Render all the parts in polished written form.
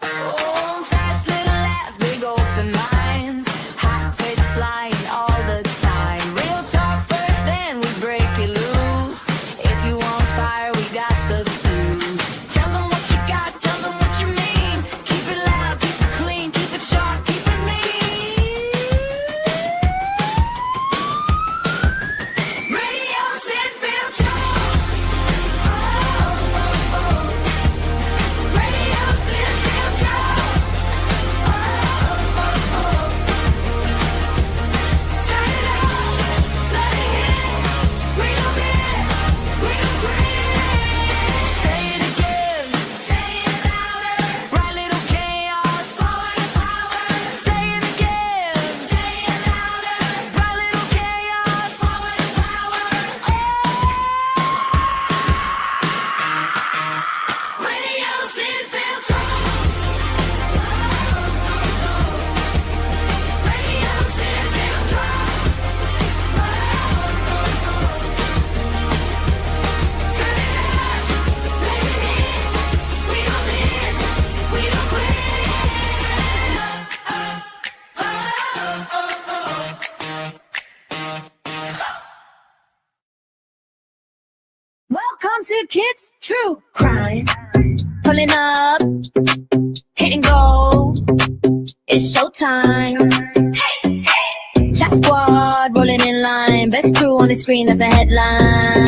Oh, fast little lads, big open minds. Hot takes flying all the time. Real talk first, then we break it loose. If you want fire, we got the fuse. Tell them what you got, tell them what you mean. Keep it loud, keep it clean, keep it sharp, keep it mean. Radio Sin Filter. Radio Sin Filter. Turn it up, let it hit. We don't miss, we don't quit. Say it again, say it louder. Right little chaos, forward to power. Say it again, say it louder. Right little chaos, forward to power. Radio Sin Filter. Radio Sin Filter. Turn it up, let it hit. We don't miss, we don't quit. Welcome to Kids True Crime. Pulling up, hit and go. It's showtime. Hey, hey. Chat squad rolling in line. Best crew on the screen, that's the headline.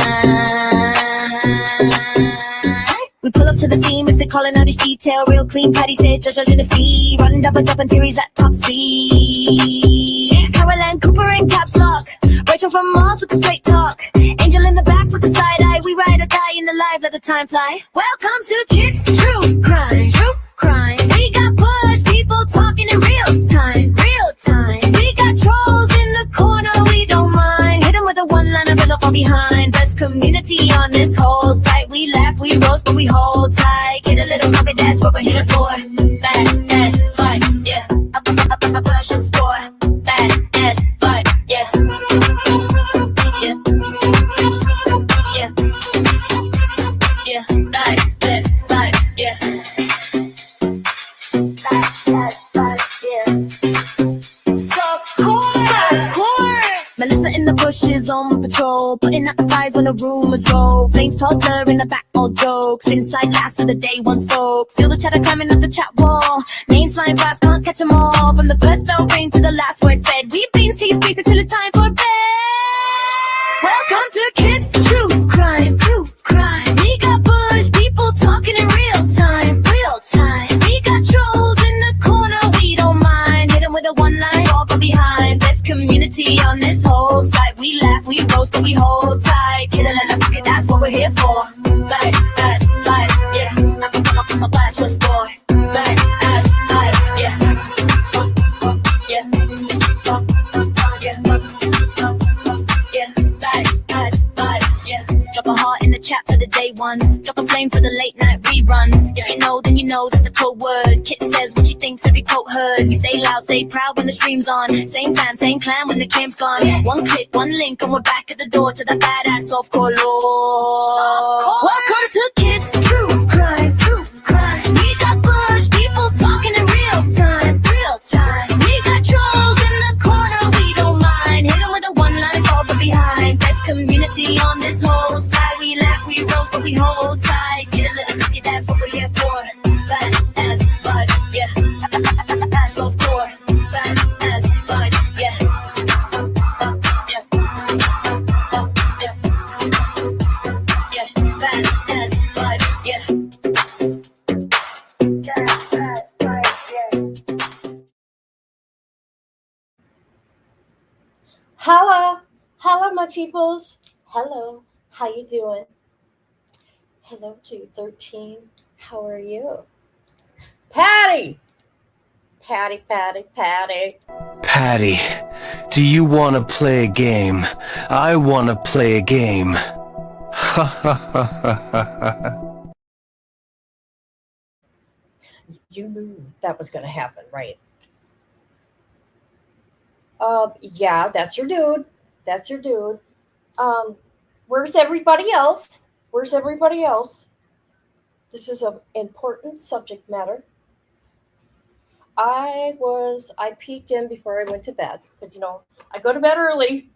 We pull up to the scene, Mr. calling out each detail. Real clean, Patty said, judging the fee. Running double dropping theories at top speed. Caroline Cooper in caps lock. Rachel from Mars with the straight talk. Angel in the back with the side eye. We ride or die in the live, let the time fly. Welcome to Kids True Crime. True Crime. We got push people talking in real time. Real time. We got trolls in the corner, we don't mind. Hit 'em with a one-liner, real far behind. Best community on this whole site. We laugh, we roast, but we hold tight. Get a little coffee, that's what we're here for. Bad ass fight, yeah. A push and score. Bad ass fight, yeah. Yeah. Yeah. Yeah. Fight, let's fight, yeah. Melissa in the bushes on patrol, putting out the fires when the rumors roll. Flames toddler in the back, all jokes. Inside last of the day one's folks. Feel the chatter climbing up the chat wall. Names flying fast, can't catch 'em all. From the first bell ring to the last word said. We've been seeing spaces till it's time for bed. Welcome to Kids True Crime. True Crime. We got bush people talking in real time. Real time. We got trolls in the corner, we don't mind. Hit 'em with a one-line, fall from behind. Best community on this whole site. We laugh, we roast, but we hold tight. Get a little pocket, that's what we're here for. Back as life, yeah. I'm a blast was boy. Back as life, yeah. Yeah. Yeah. Yeah. Back as life, yeah. Drop a heart in the chat for the day ones. Drop a flame for the late night reruns. If you know, then you know that's the code word. Kit says what she thinks, every quote heard. We stay loud, stay proud when the stream's on. Same fam, same clan when the cam's gone. One click, one link, and we're back at the door to the badass softcore lore. Welcome to Kids True Crime. True Crime. We got bush people talking in real time. Real time. We got trolls in the corner, we don't mind. Hit 'em with a one-line, fall but behind. Best community on this whole side. We laugh, we roast, but we hold tight. Get a little cookie, that's what we're here for. Bad as bud, yeah. Ash love core. Bad as bud, yeah. Yeah. Yeah. Yeah. Bad as bud, yeah. Hello, my peoples. Hello, how you doing? Hello, G13. How are you? Patty, Patty, do you want to play a game? I want to play a game. Ha ha ha ha ha. You knew that was going to happen, right? Yeah, that's your dude. Where's everybody else? This is an important subject matter. I peeked in before I went to bed because, I go to bed early.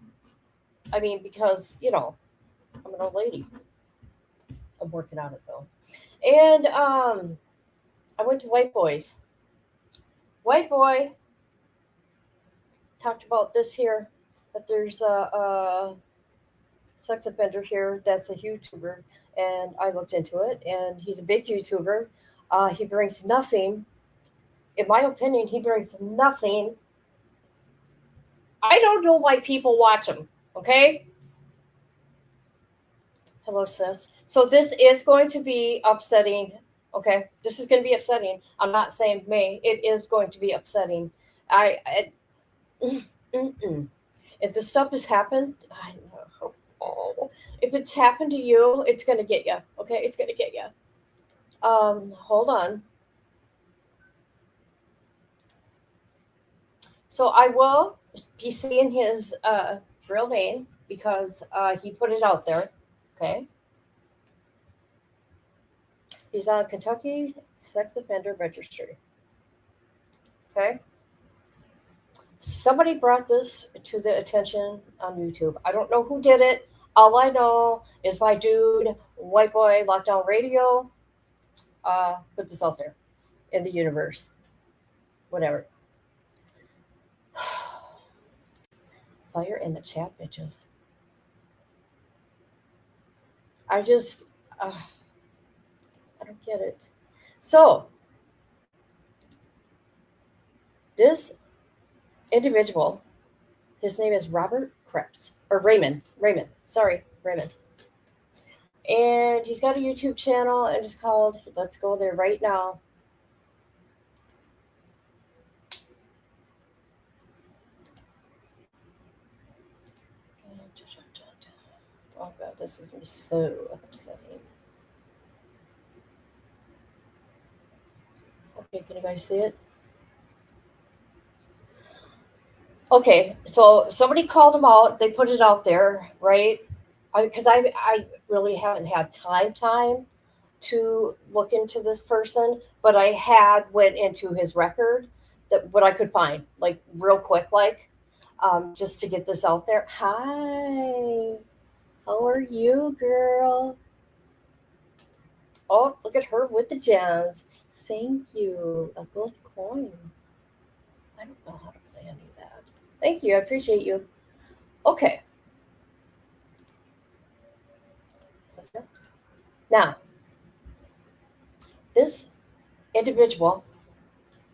I mean, because, I'm an old lady. I'm working on it though. And I went to White Boys. White Boy talked about this here, that there's a sex offender here that's a YouTuber, and I looked into it, and he's a big YouTuber. He brings nothing. In my opinion, he brings nothing. I don't know why people watch him, okay? Hello, sis. So this is going to be upsetting, okay? This is going to be upsetting. I'm not saying may. It is going to be upsetting. If this stuff has happened, I know. Oh, if it's happened to you, it's going to get you, okay? It's going to get you. Hold on. So I will be saying his real name because he put it out there. Okay. He's on Kentucky Sex Offender Registry. Okay. Somebody brought this to the attention on YouTube. I don't know who did it. All I know is my dude, White Boy Lockdown Radio, put this out there in the universe. Whatever. Fire in the chat, bitches. I don't get it. So, this individual, his name is Robert Krebs, or Raymond. Sorry, Raymond. And he's got a YouTube channel, and it's called, let's go there right now. Oh God, this is going to be so upsetting. Okay, can you guys see it? Okay, so somebody called him out. They put it out there, right? Because I really haven't had time to look into this person, but I went into his record, that what I could find, like real quick, just to get this out there. Hi, how are you, girl? Oh, look at her with the gems. Thank you. A gold coin. I don't know how to play any of that. Thank you. I appreciate you. Okay. Now, this individual,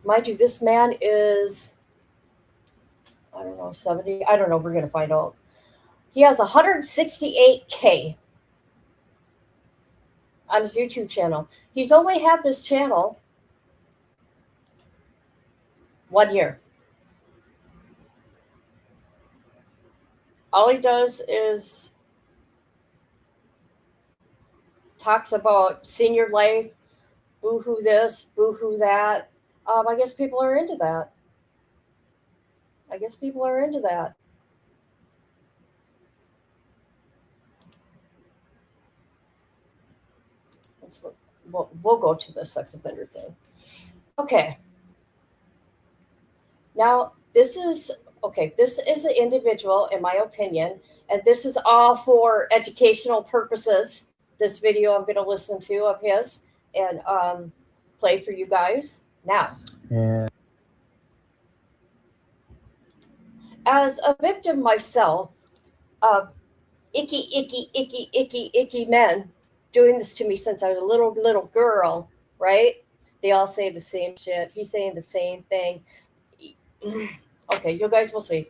mind you, this man is, I don't know, 70. I don't know. We're going to find out. He has 168K on his YouTube channel. He's only had this channel 1 year. All he does is talks about senior life, boo-hoo this, boo-hoo that. I guess people are into that. Let's look. We'll go to the sex offender thing. Okay. Now, this is an individual, in my opinion, and this is all for educational purposes. This video I'm going to listen to of his and play for you guys now. Yeah. As a victim myself of icky men doing this to me since I was a little girl, right? They all say the same shit. He's saying the same thing. Okay, you guys will see.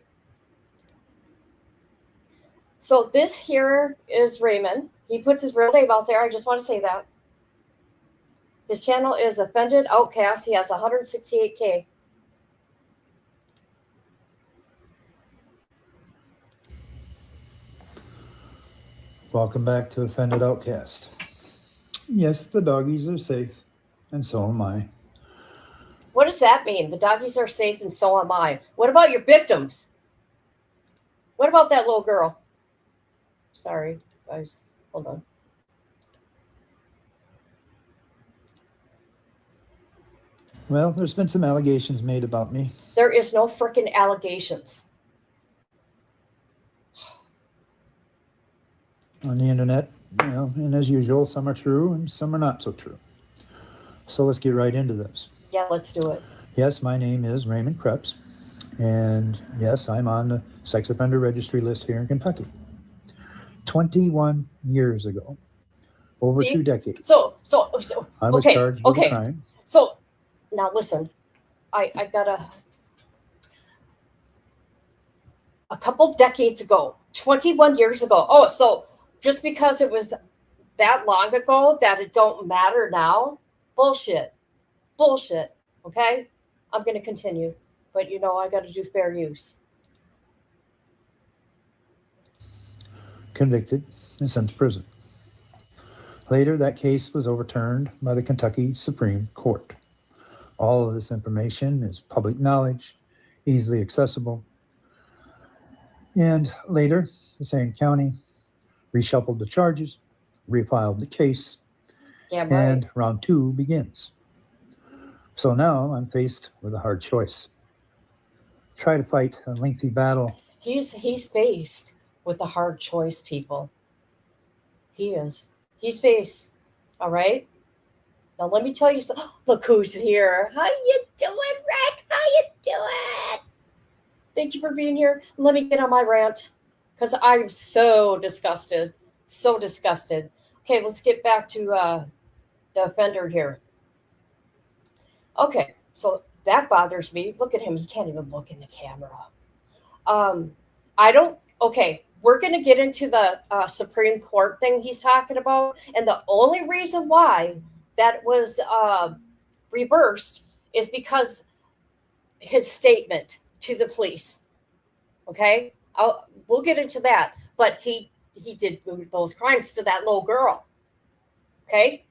So this here is Raymond. He puts his real name out there. I just want to say that. His channel is Offended Outcast. He has 168K. Welcome back to Offended Outcast. Yes, the doggies are safe, and so am I. What does that mean? The doggies are safe and so am I. What about your victims? What about that little girl? Sorry, guys. Hold on. Well, there's been some allegations made about me. There is no freaking allegations. On the internet, and as usual, some are true and some are not so true. So let's get right into this. Yeah, let's do it. Yes, my name is Raymond Krebs, and yes, I'm on the sex offender registry list here in Kentucky. 21 years ago, over See? 2 decades, So I was okay, charged with a okay. crime. So now listen, I got a couple decades ago, 21 years ago. Oh, so just because it was that long ago that it don't matter now? Bullshit. Okay? I'm going to continue, but I got to do fair use. Convicted and sent to prison. Later, that case was overturned by the Kentucky Supreme Court. All of this information is public knowledge, easily accessible. And later, the same county reshuffled the charges, refiled the case, Damn right. and round 2 begins. So now I'm faced with a hard choice. Try to fight a lengthy battle. He's faced with a hard choice, people. He is. He's faced. All right. Now let me tell you something. Look who's here. How you doing, Rick? How you doing? Thank you for being here. Let me get on my rant because I'm so disgusted. So disgusted. Okay, let's get back to the offender here. Okay, so that bothers me. Look at him. He can't even look in the camera. Okay, we're going to get into the Supreme Court thing he's talking about. And the only reason why that was reversed is because his statement to the police. Okay, we'll get into that. But he did those crimes to that little girl. Okay.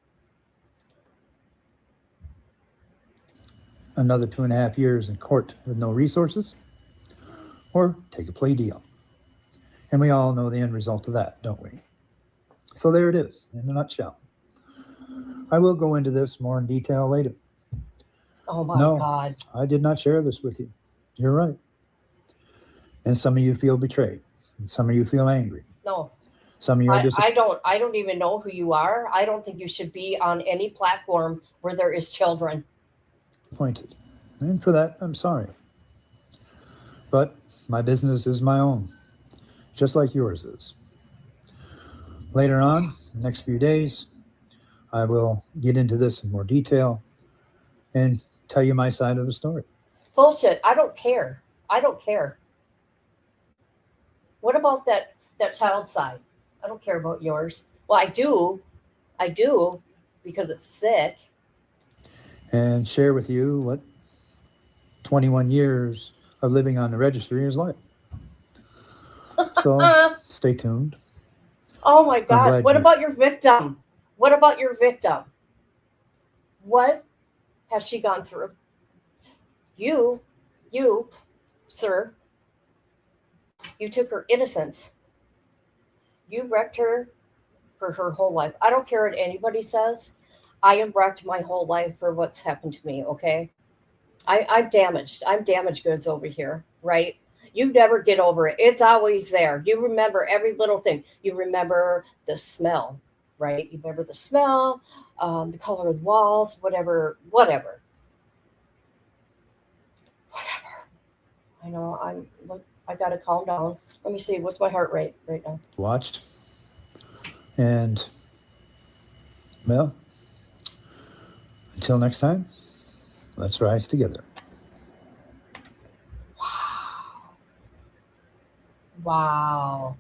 Another 2.5 years in court with no resources, or take a plea deal. And we all know the end result of that, don't we? So there it is, in a nutshell. I will go into this more in detail later. Oh my God. I did not share this with you. You're right. And some of you feel betrayed. And some of you feel angry. No. Some of you are disappointed. I don't even know who you are. I don't think you should be on any platform where there is children. And for that, I'm sorry. But my business is my own, just like yours is. Later on, next few days, I will get into this in more detail and tell you my side of the story. Bullshit. I don't care. What about that child side? I don't care about yours. Well, I do because it's sick. And share with you what 21 years of living on the registry is like. So stay tuned. Oh my God. What about your victim? What has she gone through? You, sir, you took her innocence. You wrecked her for her whole life. I don't care what anybody says. I am wrecked my whole life for what's happened to me, okay? I'm damaged. I'm damaged goods over here, right? You never get over it. It's always there. You remember every little thing. You remember the smell, right? You remember the smell, the color of the walls, whatever. I know. I got to calm down. Let me see. What's my heart rate right now? Watched. And, well, until next time, let's rise together. Wow.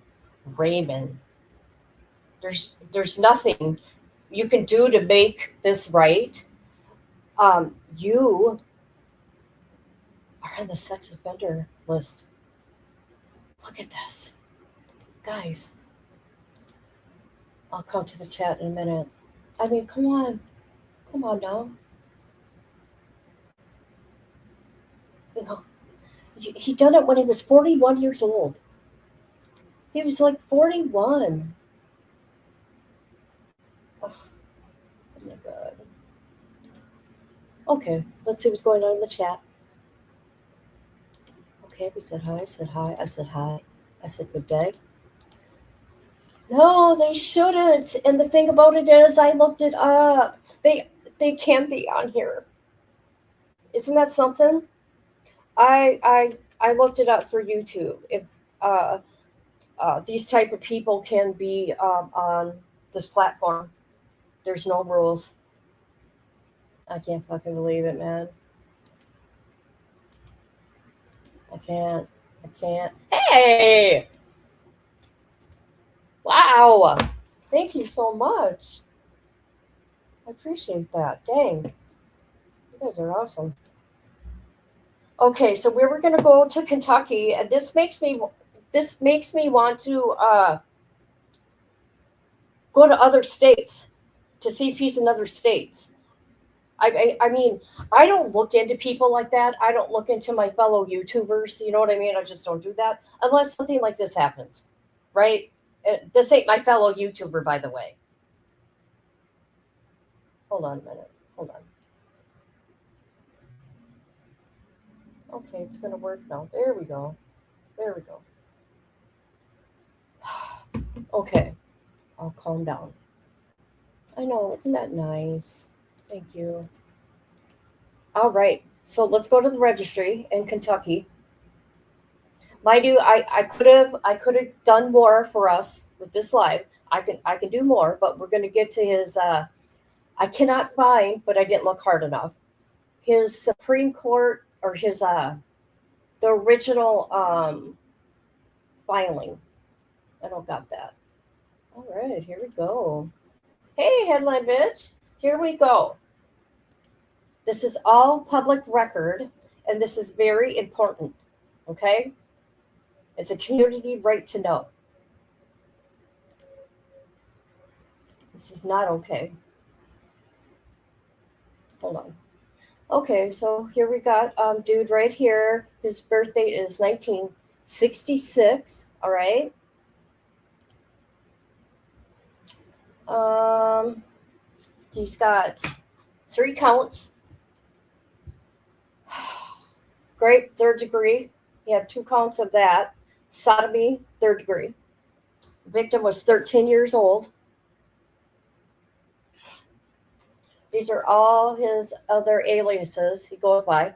Raymond. There's nothing you can do to make this right. You are on the sex offender list. Look at this. Guys. I'll come to the chat in a minute. I mean, come on. Come on now. He done it when he was 41 years old. He was like 41. Oh my God. Okay, let's see what's going on in the chat. Okay, we said hi, I said hi, I said hi, I said good day. No, they shouldn't. And the thing about it is, I looked it up. They can be on here. Isn't that something? I looked it up for YouTube. If these type of people can be on this platform, there's no rules. I can't fucking believe it, man. I can't. Hey! Wow! Thank you so much. I appreciate that. Dang. You guys are awesome. Okay, so we were going to go to Kentucky, and this makes me want to go to other states to see peace in other states. I mean, I don't look into people like that. I don't look into my fellow YouTubers. You know what I mean? I just don't do that unless something like this happens, right? This ain't my fellow YouTuber, by the way. Hold on a minute. Hold on. Okay, it's going to work now. There we go. There we go. Okay, I'll calm down. I know, isn't that nice? Thank you. All right, so let's go to the registry in Kentucky. Mind you, I could have done more for us with this live. I can do more, but we're going to get to his. I cannot find, but I didn't look hard enough. His Supreme Court or his the original filing. I don't got that. All right, here we go. Hey, headline bitch. Here we go. This is all public record, and this is very important. Okay? It's a community right to know. This is not okay. Hold on. Okay, so here we got dude right here. His birth date is 1966. All right. He's got 3 counts. Rape, 3rd degree. He had 2 counts of that. Sodomy, 3rd degree. The victim was 13 years old. These are all his other aliases he goes by.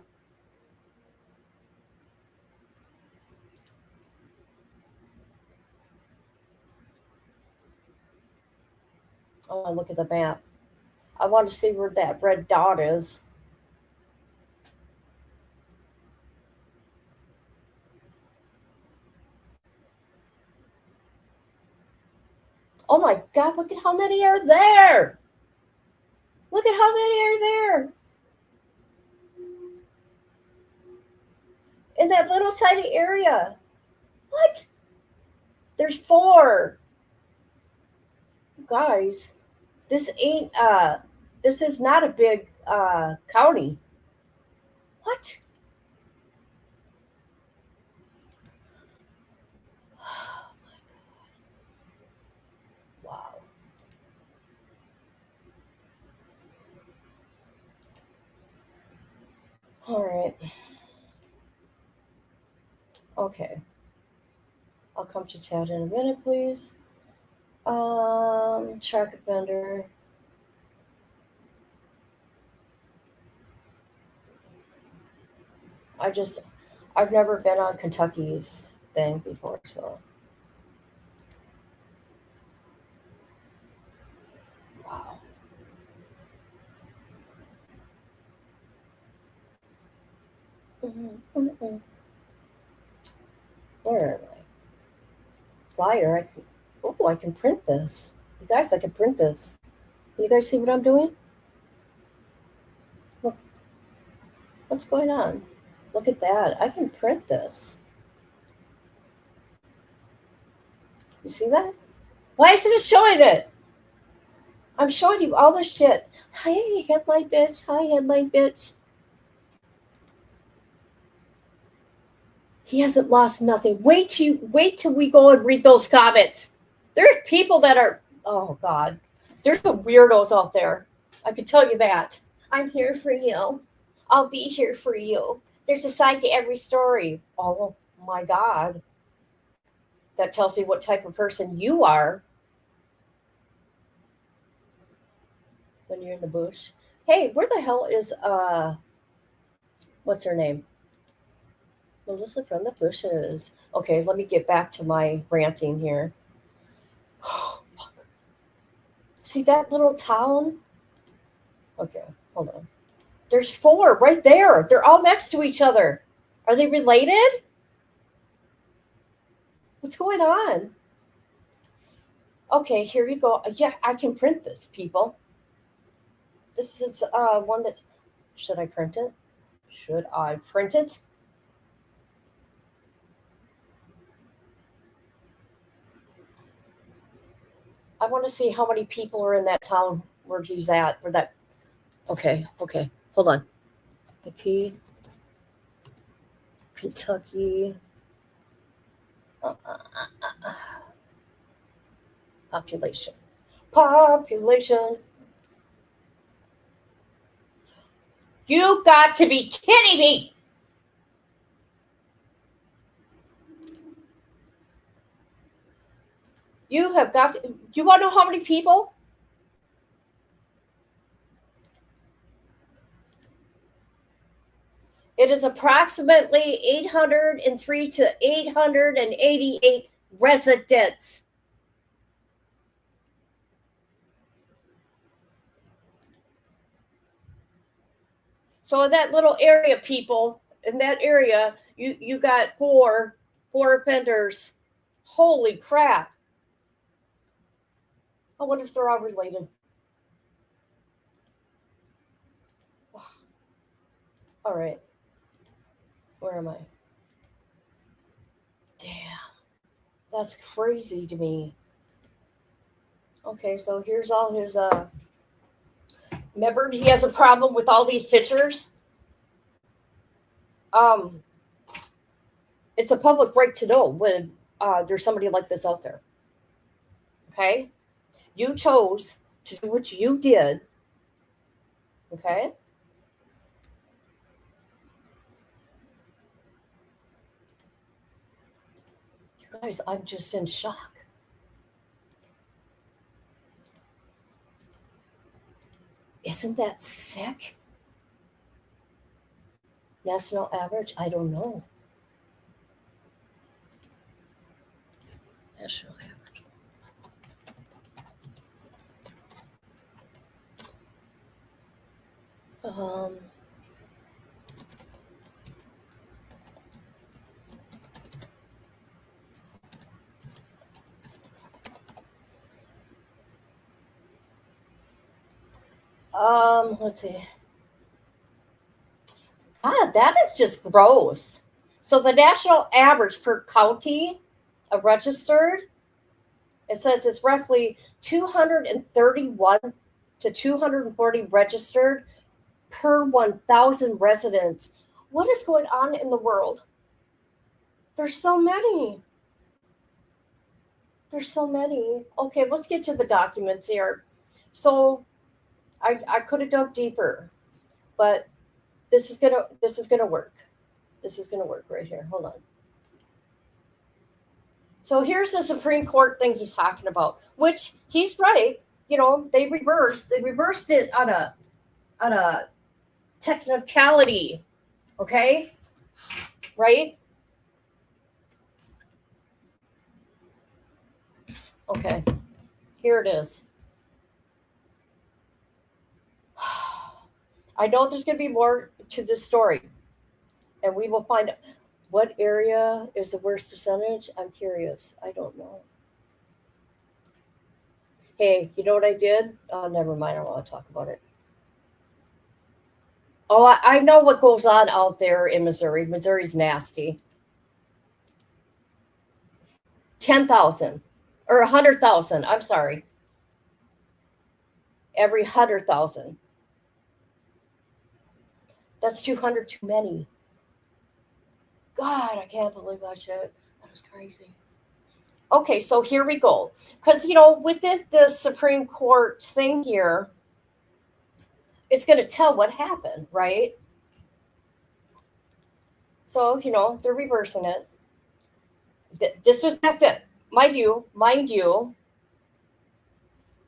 I want to look at the map. I want to see where that red dot is. Oh my God, look at how many are there. Look at how many are there. In that little tiny area. What? There's 4. You guys, this ain't, this is not a big county. What? Oh my God. Wow. All right. Okay. I'll come to chat in a minute, please. Track offender. I've never been on Kentucky's thing before, so. Wow. Where am I? Flyer. I can print this. You guys, I can print this. Can you guys see what I'm doing? Look. What's going on? Look at that. I can print this. You see that? Why isn't it showing it? I'm showing you all this shit. Hey, headlight bitch. Hi, headlight bitch. He hasn't lost nothing. Wait till we go and read those comments. There's people that are, oh God, there's some weirdos out there. I can tell you that. I'm here for you. I'll be here for you. There's a side to every story. Oh my God. That tells me what type of person you are when you're in the bush. Hey, where the hell is what's her name? Melissa from the bushes. Okay, let me get back to my ranting here. Oh, fuck. See that little town? Okay, hold on. There's 4 right there. They're all next to each other. Are they related? What's going on? Okay, here you go. Yeah, I can print this, people. This is one that... Should I print it? Should I print it? I want to see how many people are in that town where he's at. Where that... Okay. Hold on. The key. Kentucky. Population. You got to be kidding me. You have got to, you want to know how many people? It is approximately 803 to 888 residents. So in that little area, people, in that area, you got four offenders. Holy crap. I wonder if they're all related. All right. Where am I? Damn. That's crazy to me. Okay, so here's all his remember he has a problem with all these pictures? It's a public right to know when there's somebody like this out there. Okay? You chose to do what you did. Okay? You guys, I'm just in shock. Isn't that sick? National average? I don't know. National average. Let's see. That is just gross. So the national average per county registered, it says it's roughly 231 to 240 registered per 1,000 residents. What is going on in the world? There's so many. Okay, let's get to the documents here. So I could have dug deeper, but this is gonna work. This is gonna work right here. Hold on. So here's the Supreme Court thing he's talking about, which he's right. You know, they reversed it on a technicality. Okay? Right? Okay. Here it is. I know there's going to be more to this story, and we will find out what area is the worst percentage. I'm curious. I don't know. Hey, you know what I did? Oh, never mind. I don't want to talk about it. Oh, I know what goes on out there in Missouri. Missouri's nasty. 10,000 or 100,000. I'm sorry. Every 100,000. That's 200 too many. God, I can't believe that shit. That is crazy. Okay, so here we go. Because, you know, with the Supreme Court thing here, it's going to tell what happened, right? So, they're reversing it. This was back then. Mind you,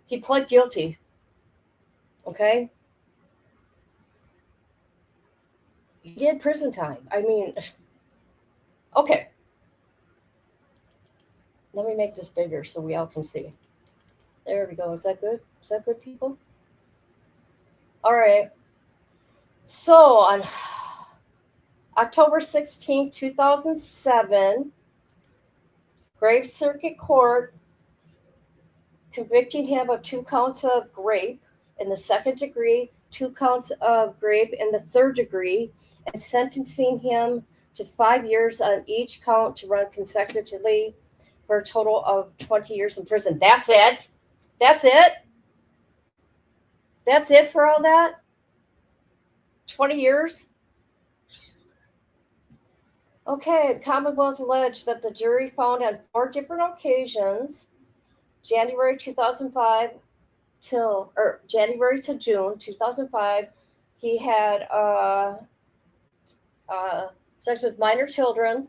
he pled guilty. Okay? He did prison time. I mean, okay. Let me make this bigger so we all can see. There we go. Is that good? Is that good, people? All right. So on October 16, 2007, Graves Circuit Court convicting him of 2 counts of rape in the 2nd degree, 2 counts of rape in the 3rd degree, and sentencing him to 5 years on each count to run consecutively for a total of 20 years in prison. That's it. That's it. That's it for all that. 20 years. Okay, Commonwealth alleged that the jury found on 4 different occasions, January 2005 January to June 2005, he had sex with minor children.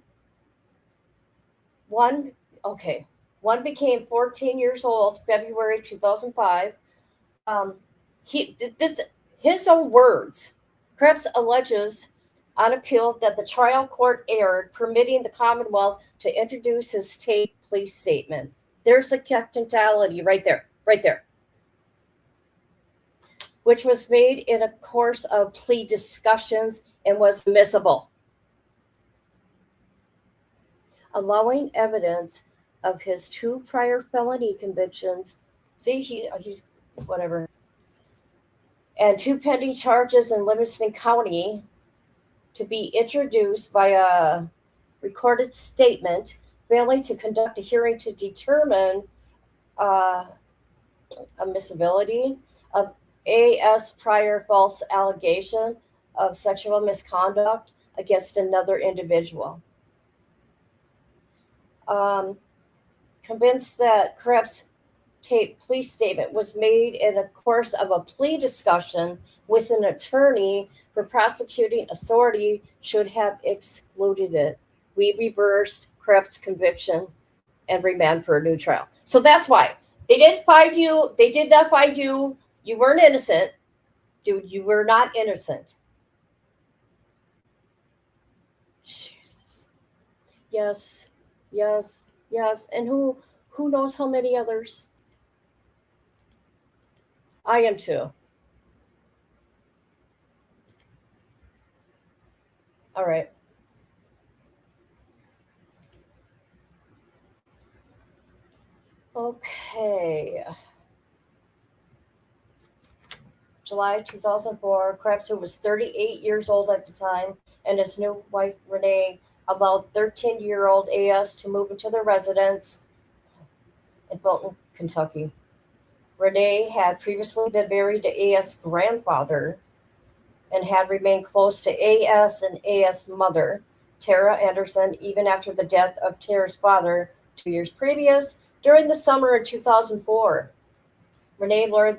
One became 14 years old, February 2005. His own words. Krebs alleges on appeal that the trial court erred, permitting the Commonwealth to introduce his state police statement. There's a technicality right there, which was made in a course of plea discussions and was admissible, allowing evidence of his 2 prior felony convictions. See, he's whatever. And 2 pending charges in Livingston County to be introduced by a recorded statement, failing to conduct a hearing to determine admissibility of A.S. prior false allegation of sexual misconduct against another individual. Convinced that Krebs' police statement was made in a course of a plea discussion with an attorney for prosecuting authority should have excluded it. We reversed Krebs' conviction and remand for a new trial. So that's why they didn't find you. They did not find you. You weren't innocent. Dude, you were not innocent. Jesus. Yes. And who knows how many others? I am too. All right. Okay. July 2004, Krebs, who was 38 years old at the time, and his new wife, Renee, allowed 13-year-old A.S. to move into their residence in Bolton, Kentucky. Renee had previously been married to A.S. grandfather and had remained close to A.S. and A.S. mother, Tara Anderson, even after the death of Tara's father 2 years previous, during the summer of 2004. Renee learned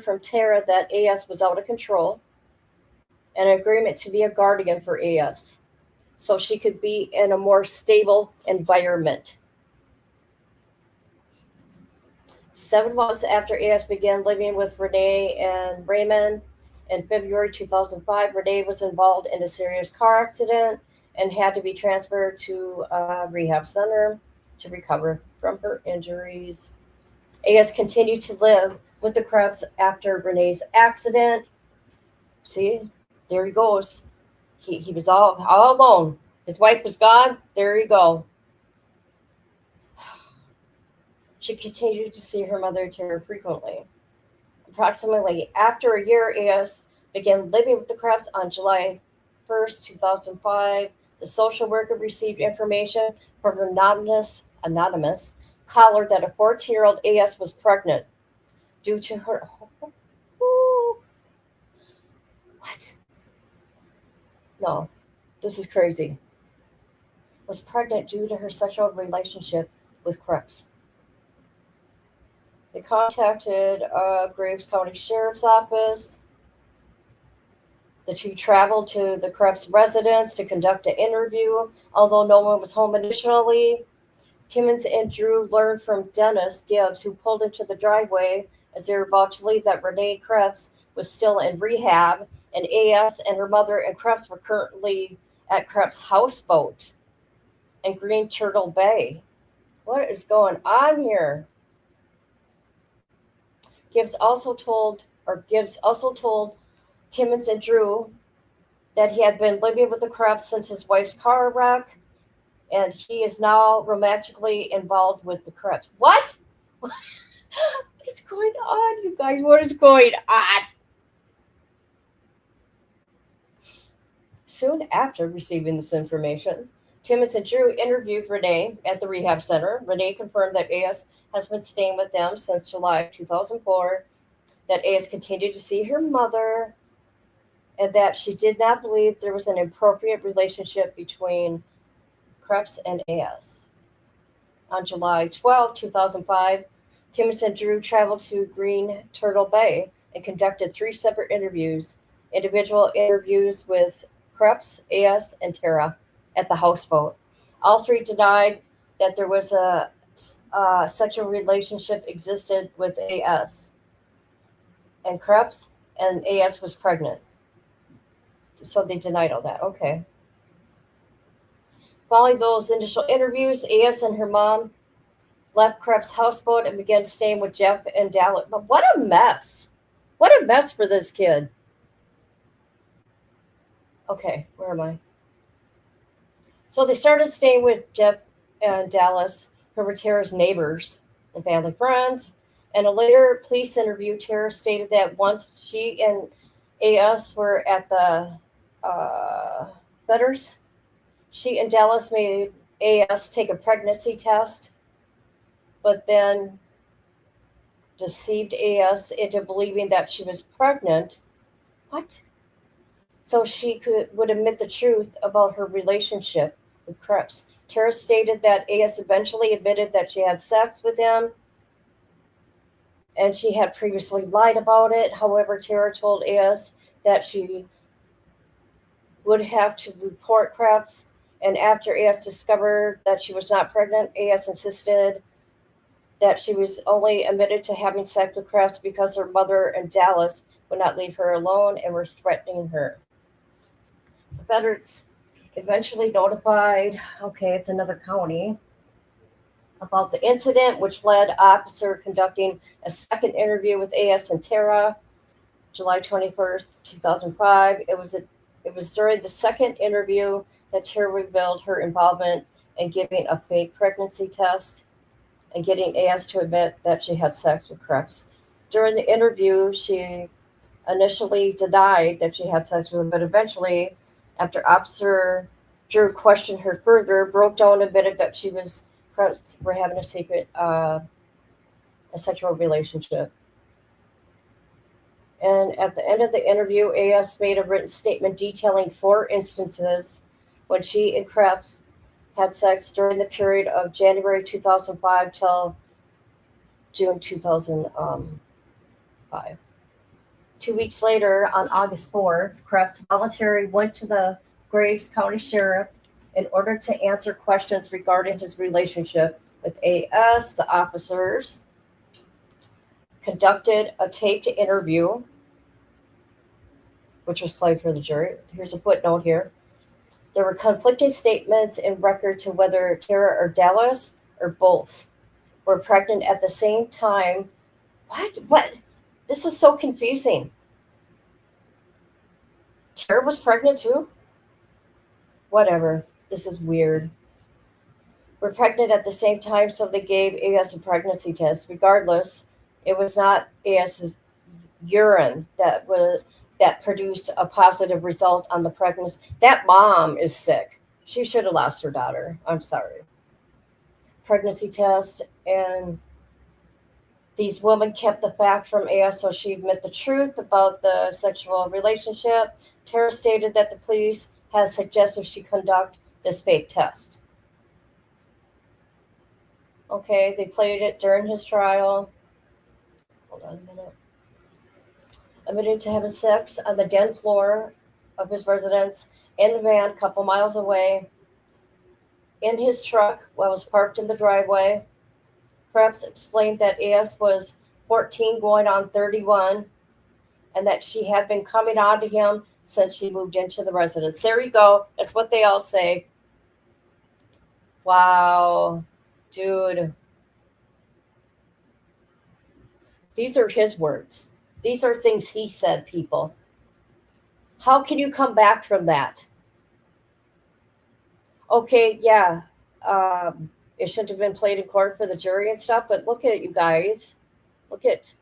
from Tara that A.S. was out of control, and an agreement to be a guardian for A.S. so she could be in a more stable environment. 7 months after A.S. began living with Renee and Raymond, in February 2005, Renee was involved in a serious car accident and had to be transferred to a rehab center to recover from her injuries. A.S. continued to live with the Krebs after Renee's accident. See, there he goes. He was all alone. His wife was gone. There you go. She continued to see her mother Tara frequently. Approximately after a year, A.S. began living with the Krebs on July 1st, 2005. The social worker received information from an anonymous caller that a 14-year-old A.S. was pregnant due to her... What? No, this is crazy. Was pregnant due to her sexual relationship with Krebs. They contacted Graves County Sheriff's Office. The two traveled to the Krebs residence to conduct an interview, although no one was home initially. Timmons and Drew learned from Dennis Gibbs, who pulled into the driveway as they were about to leave, that Renee Krebs was still in rehab, and AS and her mother and Krebs were currently at Krebs' houseboat in Green Turtle Bay. What is going on here? Gibbs also told Timmons and Drew that he had been living with the Krebs since his wife's car wreck, and he is now romantically involved with the Krebs. What? What is going on, you guys? What is going on? Soon after receiving this information, Timmons and Drew interviewed Renee at the rehab center. Renee confirmed that AS has been staying with them since July 2004, that AS continued to see her mother, and that she did not believe there was an appropriate relationship between Krebs and AS. On July 12, 2005, Timmons and Drew traveled to Green Turtle Bay and conducted 3 separate interviews, individual interviews with Krebs, AS, and Tara at the houseboat. All 3 denied that there was a sexual relationship existed with AS and Krebs, and AS was pregnant. So they denied all that. Okay. Following those initial interviews, AS and her mom left Krebs' houseboat and began staying with Jeff and Dallas. But what a mess. What a mess for this kid. Okay, where am I? So they started staying with Jeff and Dallas, who were Tara's neighbors and family friends. In a later police interview, Tara stated that once she and AS were at the Fetters, she and Dallas made AS take a pregnancy test, but then deceived AS into believing that she was pregnant. What? So she would admit the truth about her relationship with Krebs. Tara stated that AS eventually admitted that she had sex with him, and she had previously lied about it. However, Tara told AS that she would have to report Krebs, and after AS discovered that she was not pregnant, AS insisted that she was only admitted to having sex with Krebs because her mother and Dallas would not leave her alone and were threatening her. The Fetters eventually notified, it's another county, about the incident, which led officer conducting a second interview with AS and Tara, July 21st, 2005. It was during the second interview that Tara revealed her involvement in giving a fake pregnancy test and getting AS to admit that she had sex with Krebs. During the interview, she initially denied that she had sex with him, but eventually, after Officer Drew questioned her further, broke down and admitted that she was Krebs were having a secret, a sexual relationship. And at the end of the interview, AS made a written statement detailing 4 instances when she and Krebs had sex during the period of January 2005 till June 2005. 2 weeks later, on August 4th, Krebs voluntarily went to the Graves County Sheriff in order to answer questions regarding his relationship with AS. The officers conducted a taped interview, which was played for the jury. Here's a footnote here. There were conflicting statements in record to whether Tara or Dallas or both were pregnant at the same time. What? This is so confusing. Tara was pregnant too? Whatever. This is weird. We're pregnant at the same time, so they gave AS a pregnancy test. Regardless, it was not AS's urine that produced a positive result on the pregnancy. That mom is sick. She should have lost her daughter. I'm sorry. Pregnancy test, and these women kept the fact from AS so she'd admit the truth about the sexual relationship. Tara stated that the police has suggested she conduct this fake test. Okay, they played it during his trial. hold on a minute. Admitted to having sex on the den floor of his residence in a van a couple miles away in his truck while it was parked in the driveway. Krebs explained that AS was 14 going on 31 and that she had been coming on to him since she moved into the residence. There you go. That's what they all say. Wow, dude. These are his words. These are things he said, people. How can you come back from that? Okay, yeah, it shouldn't have been played in court for the jury and stuff, but look at it, you guys. Look at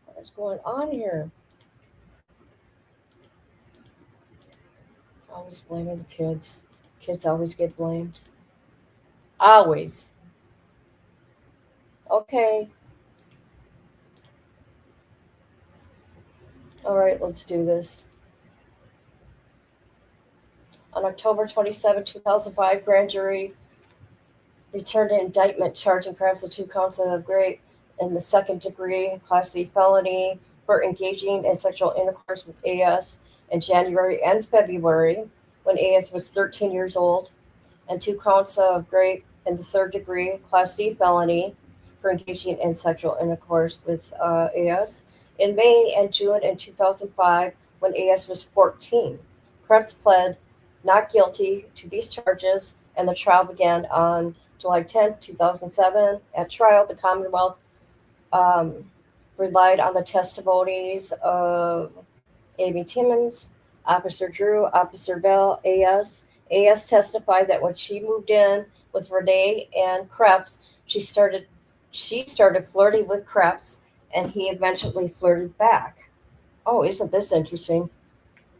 what is going on here. Always blaming the kids. Kids always get blamed. Always. Okay. All right, let's do this. On October 27, 2005, grand jury returned an indictment charging Krebs with 2 counts of rape in the second degree, Class C felony for engaging in sexual intercourse with AS in January and February when AS was 13 years old, and 2 counts of rape in the third degree, Class D felony for engaging in sexual intercourse with AS in May and June in 2005 when AS was 14. Krebs pled not guilty to these charges, and the trial began on July 10, 2007. At trial, the Commonwealth relied on the testimonies of Amy Timmons, Officer Drew, Officer Bell, AS. AS testified that when she moved in with Renee and Krebs, she started flirting with Krebs, and he eventually flirted back. Oh, isn't this interesting?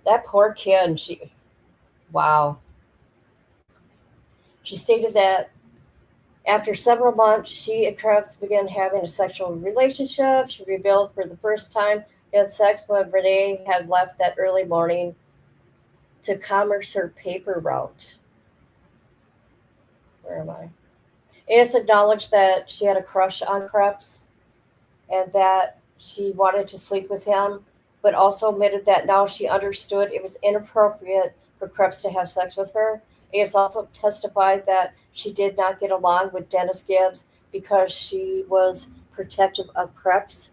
That poor kid, wow. She stated that after several months, she and Krebs began having a sexual relationship. She revealed for the first time they had sex when Renee had left that early morning to commerce her paper route. Where am I? AS acknowledged that she had a crush on Krebs and that she wanted to sleep with him, but also admitted that now she understood it was inappropriate for Krebs to have sex with her. AS also testified that she did not get along with Dennis Gibbs because she was protective of Krebs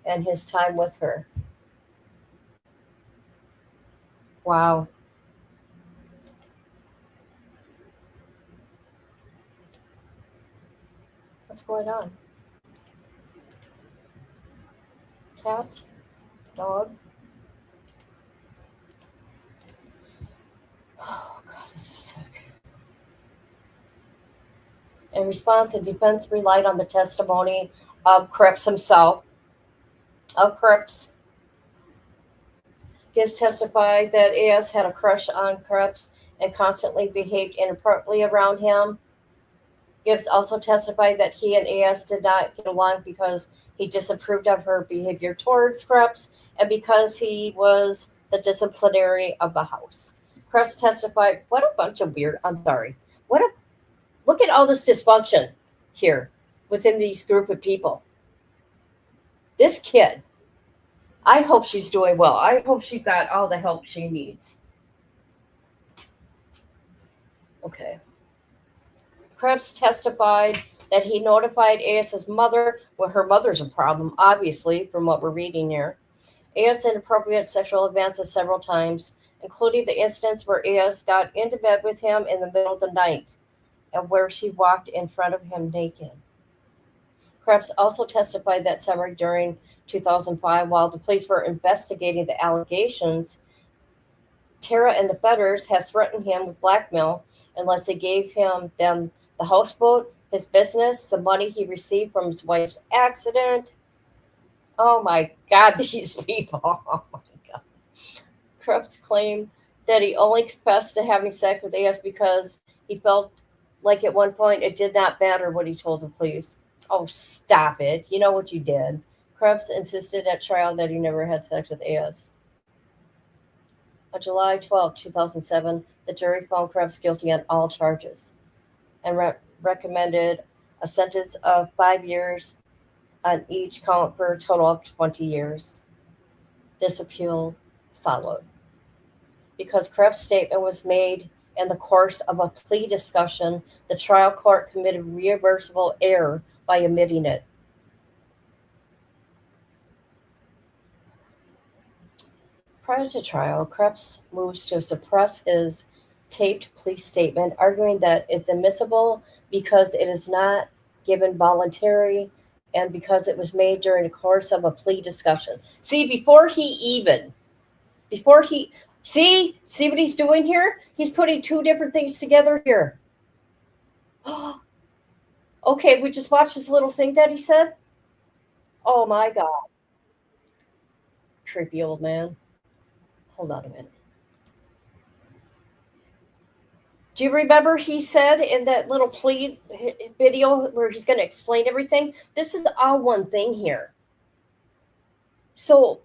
and his time with her. Wow. What's going on? Cats? Dog? Oh, God, this is sick. In response, the defense relied on the testimony of Krebs himself. Gibbs testified that AS had a crush on Krebs and constantly behaved inappropriately around him. Gibbs also testified that he and AS did not get along because he disapproved of her behavior towards Krebs and because he was the disciplinary of the house. Krebs testified, what a bunch of weird, look at all this dysfunction here within these group of people. This kid, I hope she's doing well. I hope she got all the help she needs. Okay. Krebs testified that he notified AS's mother. Well, her mother's a problem, obviously, from what we're reading here. AS inappropriate sexual advances several times, including the instance where AS got into bed with him in the middle of the night and where she walked in front of him naked. Krebs also testified that summer during 2005, while the police were investigating the allegations, Tara and the Fetters had threatened him with blackmail unless they gave them the houseboat, his business, the money he received from his wife's accident. Oh my God, these people. Oh my God. Krebs claimed that he only confessed to having sex with AS because he felt like at one point it did not matter what he told the police. Oh, stop it. You know what you did. Krebs insisted at trial that he never had sex with AS. On July 12, 2007, the jury found Krebs guilty on all charges and recommended a sentence of 5 years on each count for a total of 20 years. This appeal followed because Krebs' statement was made in the course of a plea discussion. The trial court committed reversible error by omitting it. Prior to trial, Krebs moves to suppress his taped plea statement, arguing that it's admissible because it is not given voluntary and because it was made during the course of a plea discussion. See what he's doing here? He's putting two different things together here. Okay, we just watched this little thing that he said. Oh my God. Creepy old man. Hold on a minute. Do you remember he said in that little plea video where he's going to explain everything? This is all one thing here. So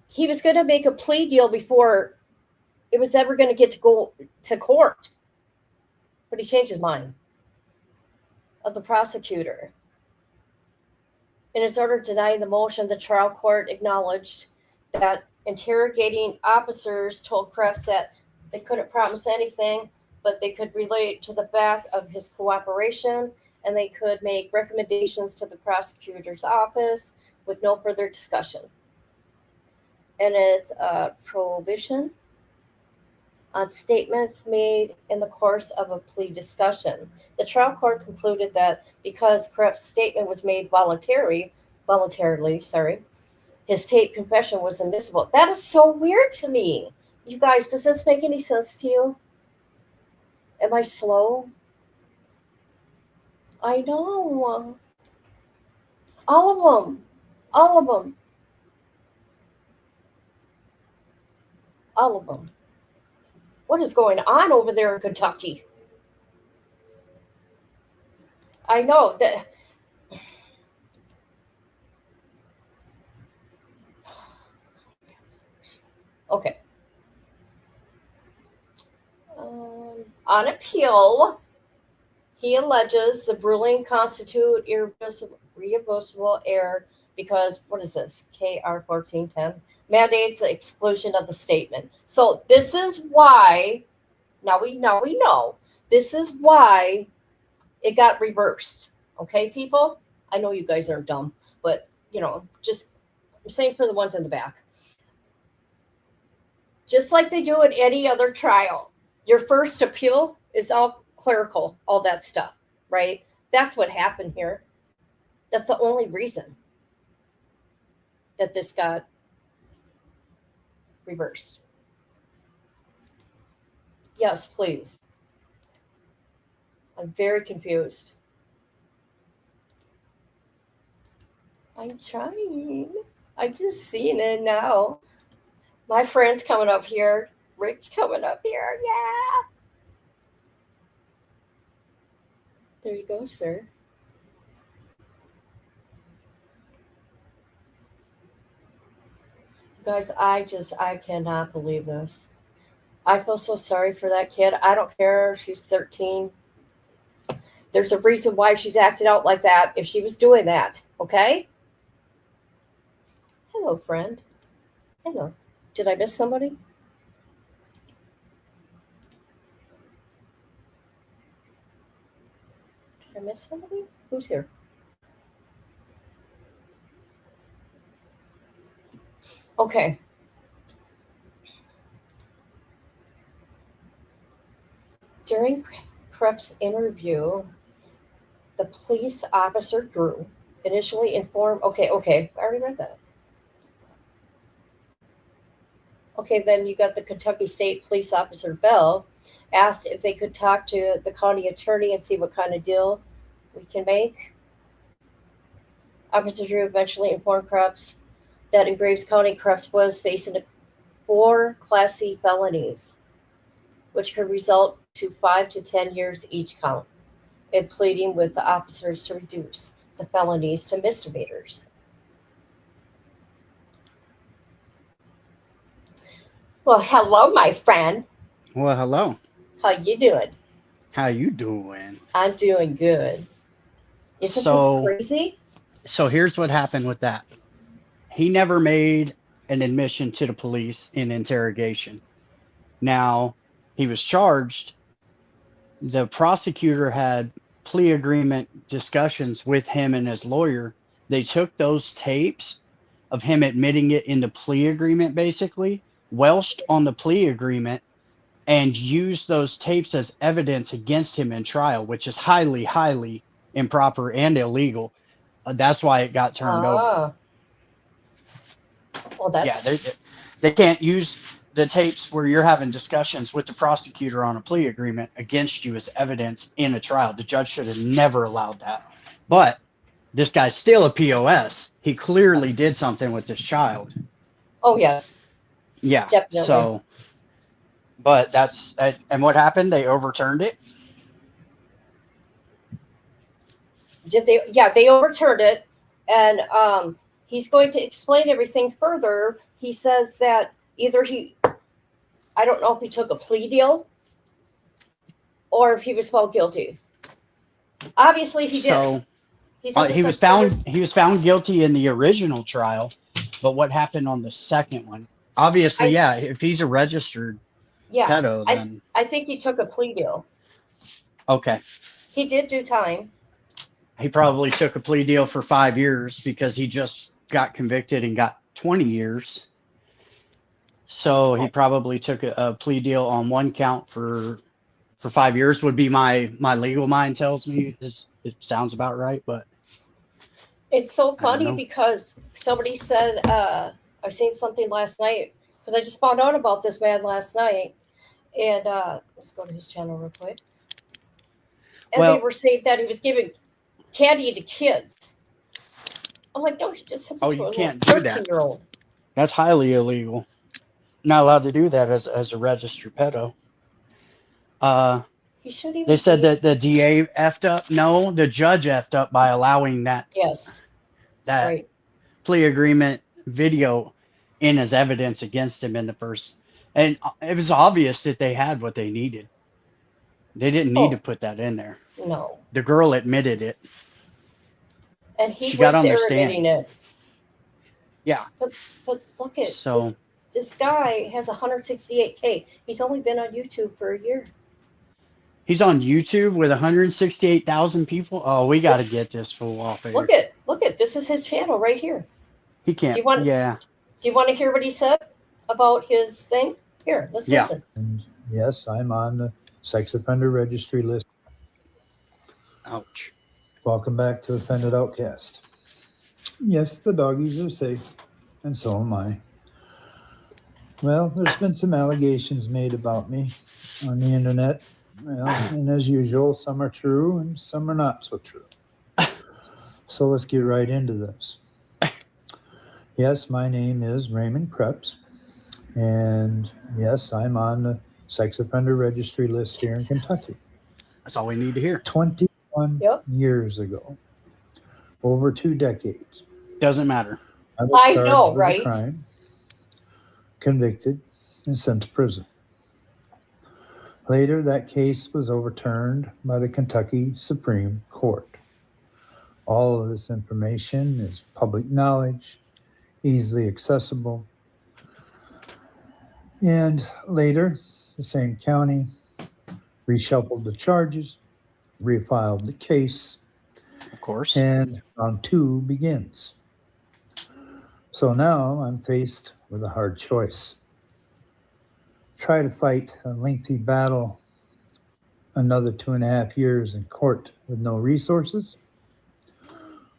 he was going to make a plea deal before it was ever going to get to go to court. But he changed his mind of the prosecutor. In his order denying the motion, the trial court acknowledged that interrogating officers told Krebs that they couldn't promise anything, but they could relate to the fact of his cooperation, and they could make recommendations to the prosecutor's office with no further discussion. And it's a prohibition on statements made in the course of a plea discussion. The trial court concluded that because Krebs' statement was made voluntarily, his taped confession was admissible. That is so weird to me. You guys, does this make any sense to you? Am I slow? I know. All of them. All of them. All of them. What is going on over there in Kentucky? I know that. Okay. On appeal, he alleges the ruling constitute irreversible error because, what is this? KR 1410 mandates the exclusion of the statement. So this is why, now we know, this is why it got reversed. Okay, people? I know you guys aren't dumb, but, just I'm saying for the ones in the back. Just like they do in any other trial. Your first appeal is all clerical, all that stuff, right? That's what happened here. That's the only reason that this got reversed. Yes, please. I'm very confused. I'm trying. I just seen it now. My friend's coming up here. Rick's coming up here. Yeah. There you go, sir. Guys, I cannot believe this. I feel so sorry for that kid. I don't care if she's 13. There's a reason why she's acting out like that if she was doing that, okay? Hello, friend. Hello. Did I miss somebody? Did I miss somebody? Who's here? Okay. During Krebs' interview, the police officer Drew initially informed, okay, I already read that. Okay, then you got the Kentucky State Police Officer Bell asked if they could talk to the county attorney and see what kind of deal we can make. Officer Drew eventually informed Krebs that in Graves County, Krebs was facing 4 Class C felonies, which could result to 5 to 10 years each count, and pleading with the officers to reduce the felonies to misdemeanors. Well, hello, my friend. Well, hello. How you doing? How you doing? I'm doing good. Isn't this crazy? So here's what happened with that. He never made an admission to the police in interrogation. Now, he was charged. The prosecutor had plea agreement discussions with him and his lawyer. They took those tapes of him admitting it in the plea agreement, basically, welched on the plea agreement, and used those tapes as evidence against him in trial, which is highly, highly improper and illegal. That's why it got turned over. Well, that's They can't use the tapes where you're having discussions with the prosecutor on a plea agreement against you as evidence in a trial. The judge should have never allowed that. But this guy's still a POS. He clearly did something with this child. Oh, yes. Yeah. Definitely. So, but that's, and what happened? They overturned it. Did they? Yeah, they overturned it, and he's going to explain everything further. He says that either I don't know if he took a plea deal or if he was found guilty. Obviously, he did. He was found guilty in the original trial, but what happened on the second one? Obviously, if he's a registered pedo, then I think he took a plea deal. Okay. He did do time. He probably took a plea deal for 5 years because he just got convicted and got 20 years. So he probably took a plea deal on one count for 5 years would be my legal mind tells me. It sounds about right, but it's so funny because somebody said, I seen something last night because I just found out about this man last night. And let's go to his channel real quick. And they were saying that he was giving candy to kids. I'm like, no, he just said you can't do that. 13-year-old. That's highly illegal. Not allowed to do that as a registered pedo. They said that the DA effed up. No, the judge effed up by allowing that. Yes. That right. Plea agreement video in as evidence against him in the first. And it was obvious that they had what they needed. They didn't need to put that in there. No. The girl admitted it. And she went there admitting it. Yeah. But look at this guy has 168K. He's only been on YouTube for a year. He's on YouTube with 168,000 people. Oh, we got to get this fool off air. Look at this is his channel right here. He can't. Do you want to hear what he said about his thing? Here, let's listen. And yes, I'm on the sex offender registry list. Ouch. Welcome back to Offended Outcast. Yes, the doggies are safe, and so am I. Well, there's been some allegations made about me on the internet. Well, and as usual, some are true and some are not so true. So let's get right into this. Yes, my name is Raymond Krebs. And yes, I'm on the sex offender registry list here in Kentucky. That's all we need to hear. 21 years ago. Over 2 decades. Doesn't matter. I was I know, with right? a crime, convicted, and sent to prison. Later, that case was overturned by the Kentucky Supreme Court. All of this information is public knowledge, easily accessible. And later, the same county reshuffled the charges, refiled the case. Of course. And round 2 begins. So now I'm faced with a hard choice. Try to fight a lengthy battle, another 2.5 years in court with no resources,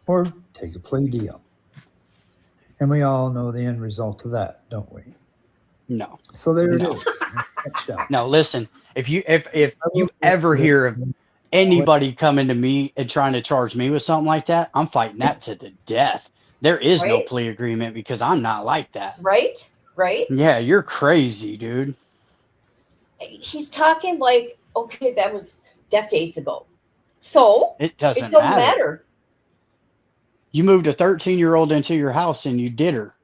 or take a plea deal. And we all know the end result of that, don't we? No. So there it is. No, listen. If you ever hear of anybody coming to me and trying to charge me with something like that, I'm fighting that to the death. There is no plea agreement because I'm not like that. Right? Right? Yeah, you're crazy, dude. He's talking like, okay, that was decades ago. So it don't matter. You moved a 13-year-old into your house and you did her.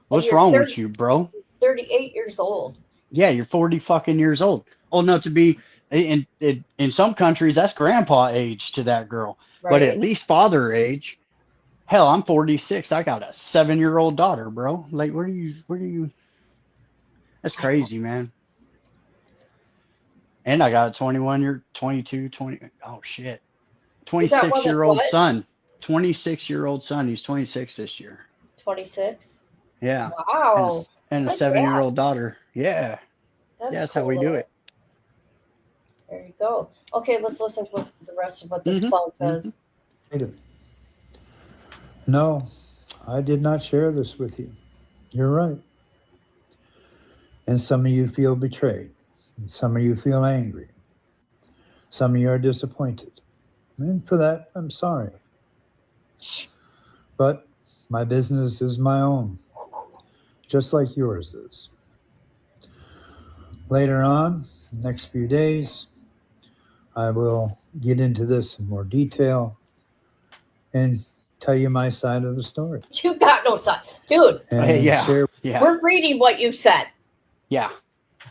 What's wrong with you, bro? 38 years old. Yeah, you're 40 fucking years old. Oh, no, to be in some countries, that's grandpa age to that girl. Right. But at least father age. Hell, I'm 46. I got a 7-year-old daughter, bro. Like, where do you? That's crazy, man. And I got a 22, 20. Oh shit, You got one that's 26-year-old what? son. 26-year-old son. He's 26 this year. 26. Yeah, Wow. and a Like that. 7-year-old daughter. Yeah, That's that's cool. how we do it. There you go. Okay, let's listen to the rest of what this Mhm, clown says. No, I did not share this with you. You're right. And some of you feel betrayed. And some of you feel angry. Some of you are disappointed. And for that, I'm sorry. But my business is my own, just like yours is. Later on, next few days, I will get into this in more detail and tell you my side of the story. You got no son. Dude, And yeah, share. yeah, we're reading what you said. yeah.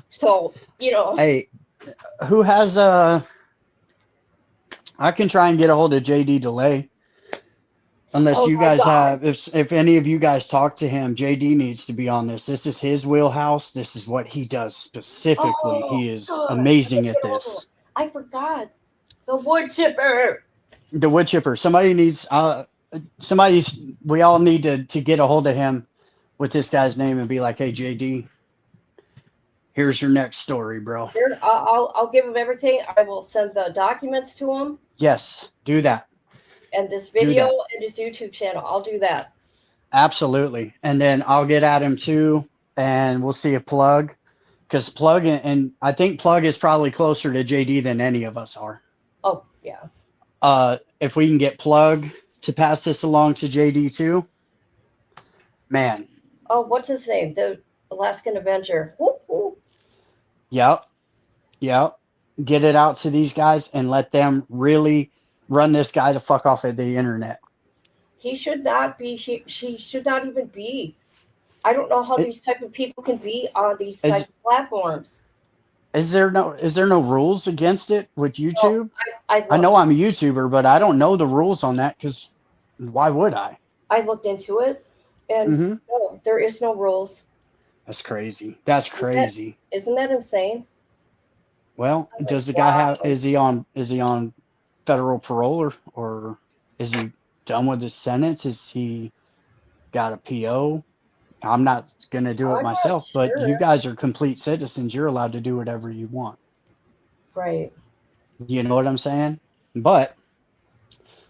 So, Hey, who has I can try and get a hold of JD Delay. Unless Oh you my guys God. have, if any of you guys talk to him, JD needs to be on this. This is his wheelhouse. This is what he does specifically. Oh, He is God. amazing at this. I forgot. The wood chipper. The wood chipper. Somebody needs, we all need to get a hold of him with this guy's name and be like, hey, JD, here's your next story, bro. Here, I'll give him everything. I will send the documents to him Yes, do that. and this video and his YouTube channel. I'll do that. Absolutely. And then I'll get at him too, and we'll see if Plug, because Plug and I think Plug is probably closer to JD than any of us are. Oh, yeah. If we can get Plug to pass this along to JD too, man. Oh, what's his name? The Alaskan Avenger. Whoop, whoop. Yep. Get it out to these guys and let them really run this guy to fuck off of the internet. He should not be. She should not even be. I don't know how these type of people can be on these type of platforms. Is there no rules against it with YouTube? No, I know I'm a YouTuber, but I don't know the rules on that, because why would I? I looked into it, and no, there is no rules. That's crazy. That's crazy. Isn't that insane? Well, does the guy have? Is he on federal parole, or is he done with his sentence? Is he got a PO? I'm not gonna do it myself, but you guys are complete citizens. You're allowed to do whatever you want. Right. You know what I'm saying? But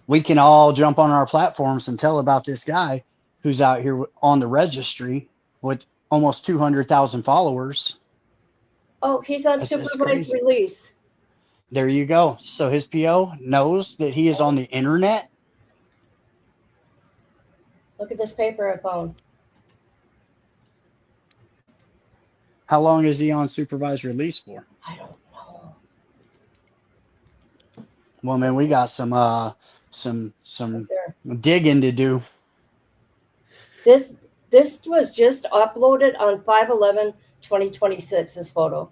we can all jump on our platforms and tell about this guy who's out here on the registry with almost 200,000 followers. Oh, he's on supervised release. There you go. So his PO knows that he is on the internet. Look at this paper I found. How long is he on supervised release for? I don't know. Well, man, we got some digging to do. This was just uploaded on 5/11/2026. This photo.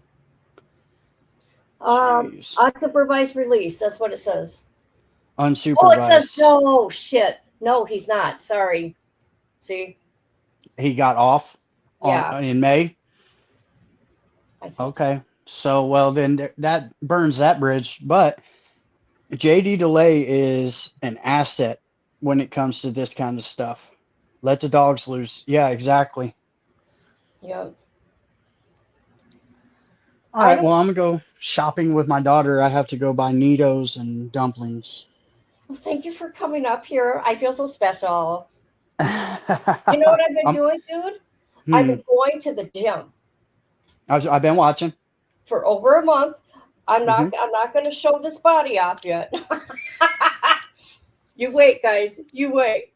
Unsupervised release. That's what it says. Unsupervised. Oh, it says no. Shit. No, he's not. Sorry. See. He got off. In May. Okay. So, well, then that burns that bridge. But JD Delay is an asset when it comes to this kind of stuff. Let the dogs loose. Yeah, exactly. Yep. All right. Well, I'm going to go shopping with my daughter. I have to go buy Neatos and dumplings. Well, thank you for coming up here. I feel so special. You know what I've been doing, dude? I've been going to the gym. I've been watching for over a month. I'm not going to show this body off yet. You wait, guys. You wait.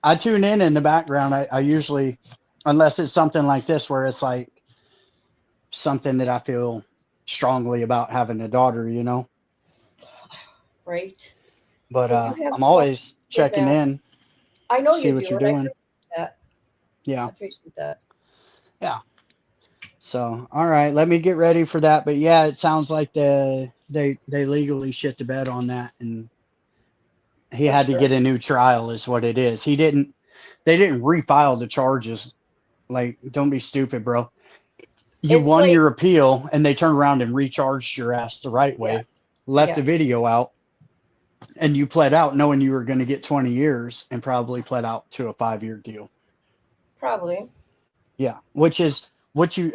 I tune in the background. I usually, unless it's something like this where it's like something that I feel strongly about having a daughter, you know. Right. But I'm always checking in. I know see you what do. You're doing. I appreciate that. Yeah. I appreciate that. Yeah. So, all right, let me get ready for that. But yeah, it sounds like they legally shit the bed on that, and He For had to sure. get a new trial, is what it is. They didn't refile the charges. Like, don't be stupid, bro. You It's won like, your appeal and they turned around and recharged your ass the right yes, way, left the yes, video out, and you pled out knowing you were going to get 20 years and probably pled out to a 5-year deal. probably. Yeah, which is what you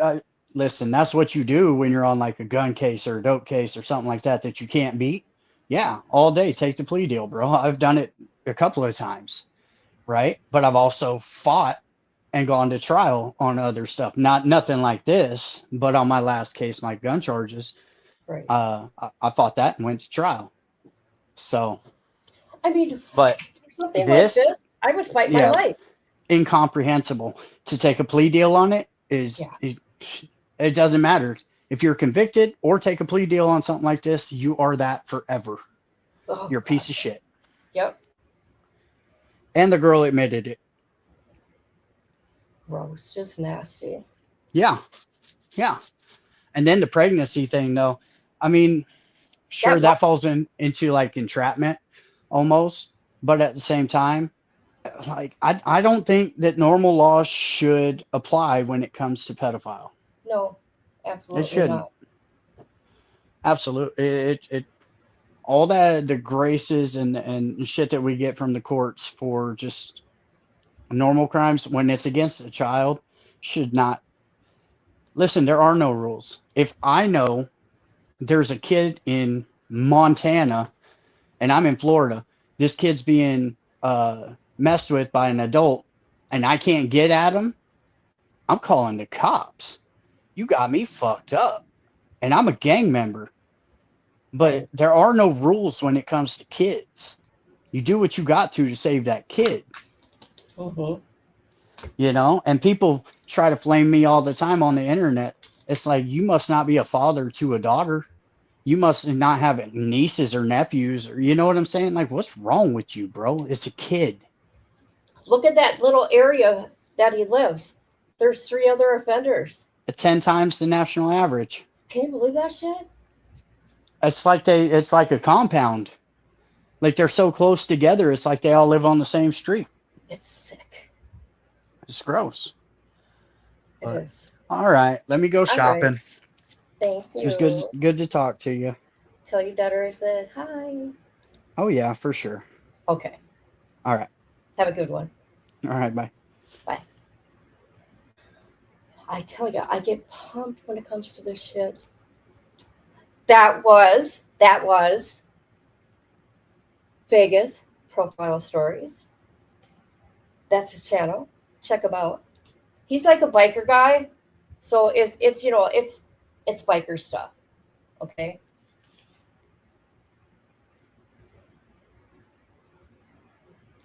listen. That's what you do when you're on like a gun case or a dope case or something like that that you can't beat. Yeah, all day, take the plea deal, bro. I've done it a couple of times, right? But I've also fought and gone to trial on other stuff. Not nothing like this, but on my last case, my gun charges, Right. I fought that and went to trial. So, I mean, but for something like this, this, I would fight my yeah, life. incomprehensible. To take a plea deal on it Yeah. it doesn't matter. If you're convicted or take a plea deal on something like this, you are that forever. Oh You're a God. piece of shit. Yep. And the girl admitted it. Gross. Just nasty. Yeah. Yeah. And then the pregnancy thing, though. I mean, sure, That that falls into like entrapment almost. But at the same time, like, I don't think that normal laws should apply when it comes to pedophile. no, It absolutely shouldn't. not. Absolutely. It all that the graces and shit that we get from the courts for just normal crimes when it's against a child should not. Listen, there are no rules. If I know there's a kid in Montana and I'm in Florida, this kid's being messed with by an adult and I can't get at him, I'm calling the cops. You got me fucked up. And I'm a gang member. But Right. there are no rules when it comes to kids. You do what you got to save that kid, Mm-hmm. and people try to flame me all the time on the internet. It's like, you must not be a father to a daughter. You must not have nieces or nephews, or you know what I'm saying? Like, what's wrong with you, bro? It's a kid. Look at that little area that he lives. There's 3 other offenders. 10 times the national average. Can you believe that shit? It's like a compound. Like, they're so close together. It's like they all live on the same street. It's sick. It's gross. It But is. all right, let me go All right. shopping. Thank It was you. good to talk to you. Tell your daughter I said hi. Oh yeah, for sure. Okay. All right. Have a good one. All right, bye. Bye. I tell you, I get pumped when it comes to this shit. That was Vegas Profile Stories. That's his channel. Check him out. He's like a biker guy, so it's biker stuff. Okay.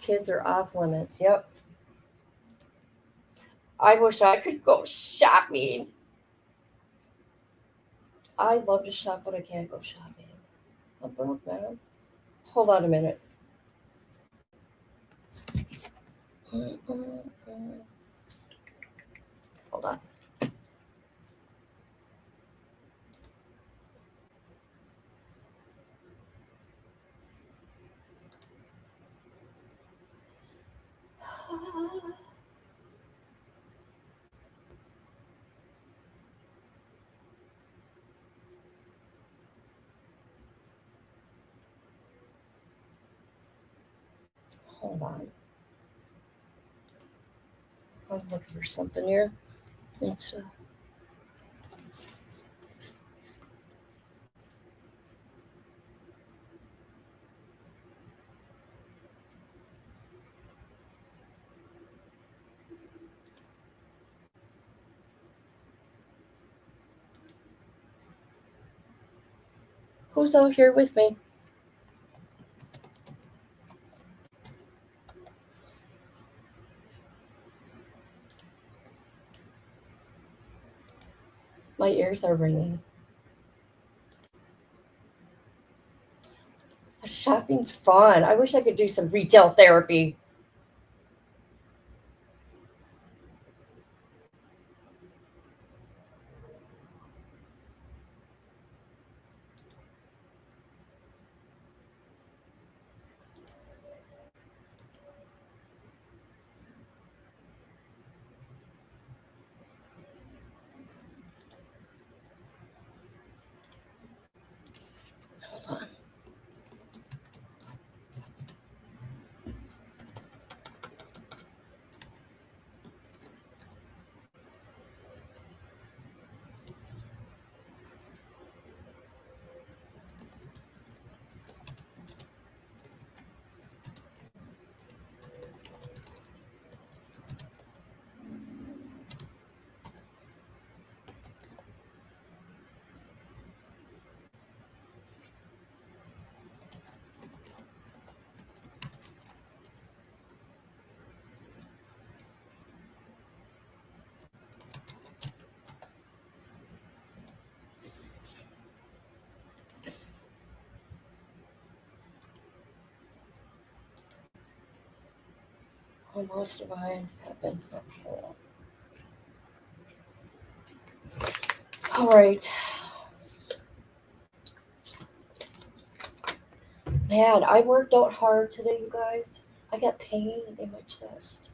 Kids are off limits. Yep. I wish I could go shopping. I love to shop, but I can't go shopping. I'm broke, man. Hold on a minute. Hold on. Hold on. I'm looking for something here. It's who's out here with me? My ears are ringing. Shopping's fun. I wish I could do some retail therapy. most of mine have been. All right. Man, I worked out hard today, you guys. I got pain in my chest.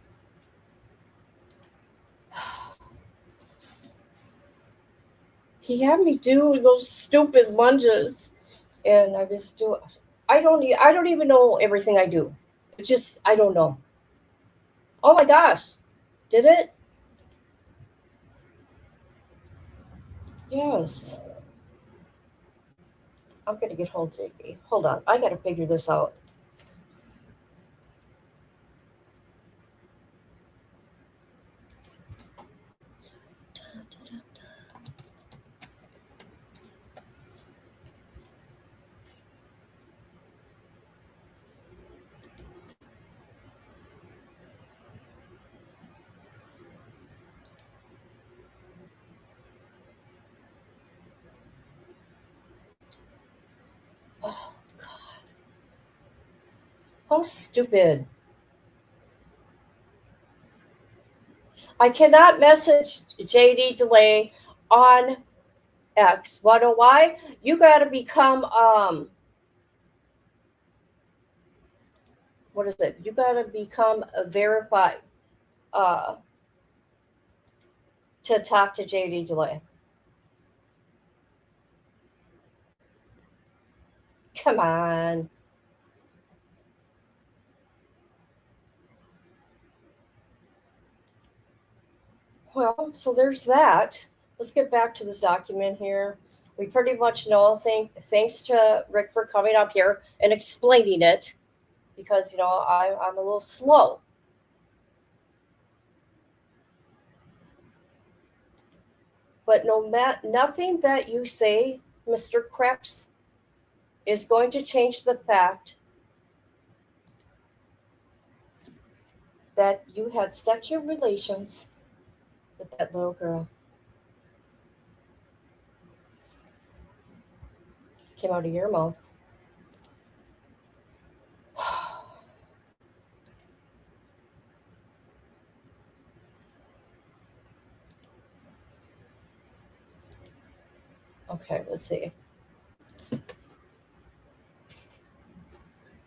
He had me do those stupid lunges, and I just do. I don't even know everything I do. It just I don't know. Oh my gosh, did it? Yes. I'm gonna get hold of JB. Hold on, I gotta figure this out. Oh God, how stupid! I cannot message JD Delay on X. Wanna know why? You gotta become what is it? You gotta become a verified to talk to JD Delay. Come on. Well, so there's that. Let's get back to this document here. We pretty much know, thanks to Rick for coming up here and explaining it, because, I'm a little slow. But nothing that you say, Mr. Krebs, is going to change the fact that you had sexual relations with that little girl. Came out of your mouth. Okay, let's see.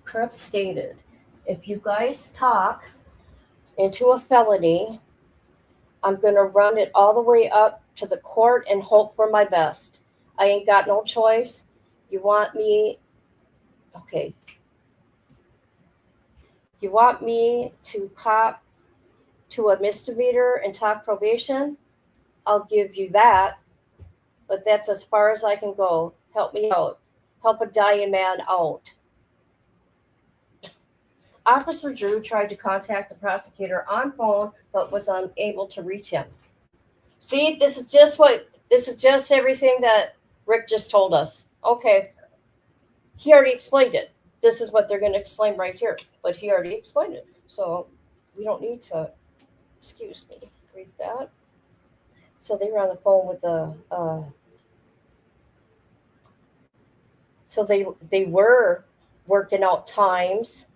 Krebs stated, if you guys talk into a felony, I'm going to run it all the way up to the court and hope for my best. I ain't got no choice. You want me, okay. You want me to cop to a misdemeanor and talk probation? I'll give you that. But that's as far as I can go. Help me out. Help a dying man out. Officer Drew tried to contact the prosecutor on phone, but was unable to reach him. See, this is just everything that Rick just told us. Okay. He already explained it. This is what they're going to explain right here. But he already explained it. So we don't need to, excuse me, read that. So they were on the phone with so they were working out times,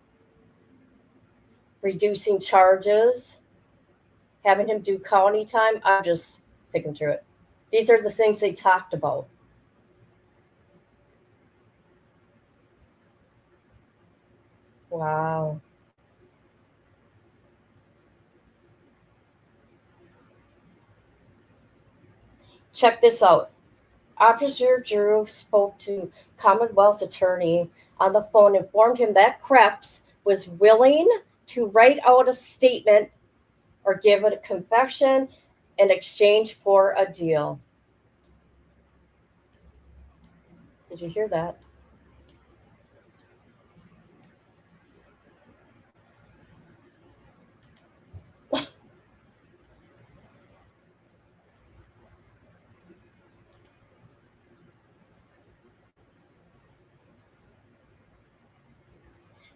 reducing charges, having him do county time. I'm just picking through it. These are the things they talked about. Wow. Check this out. Officer Drew spoke to Commonwealth attorney on the phone, informed him that Krebs was willing to write out a statement or give a confession in exchange for a deal. Did you hear that?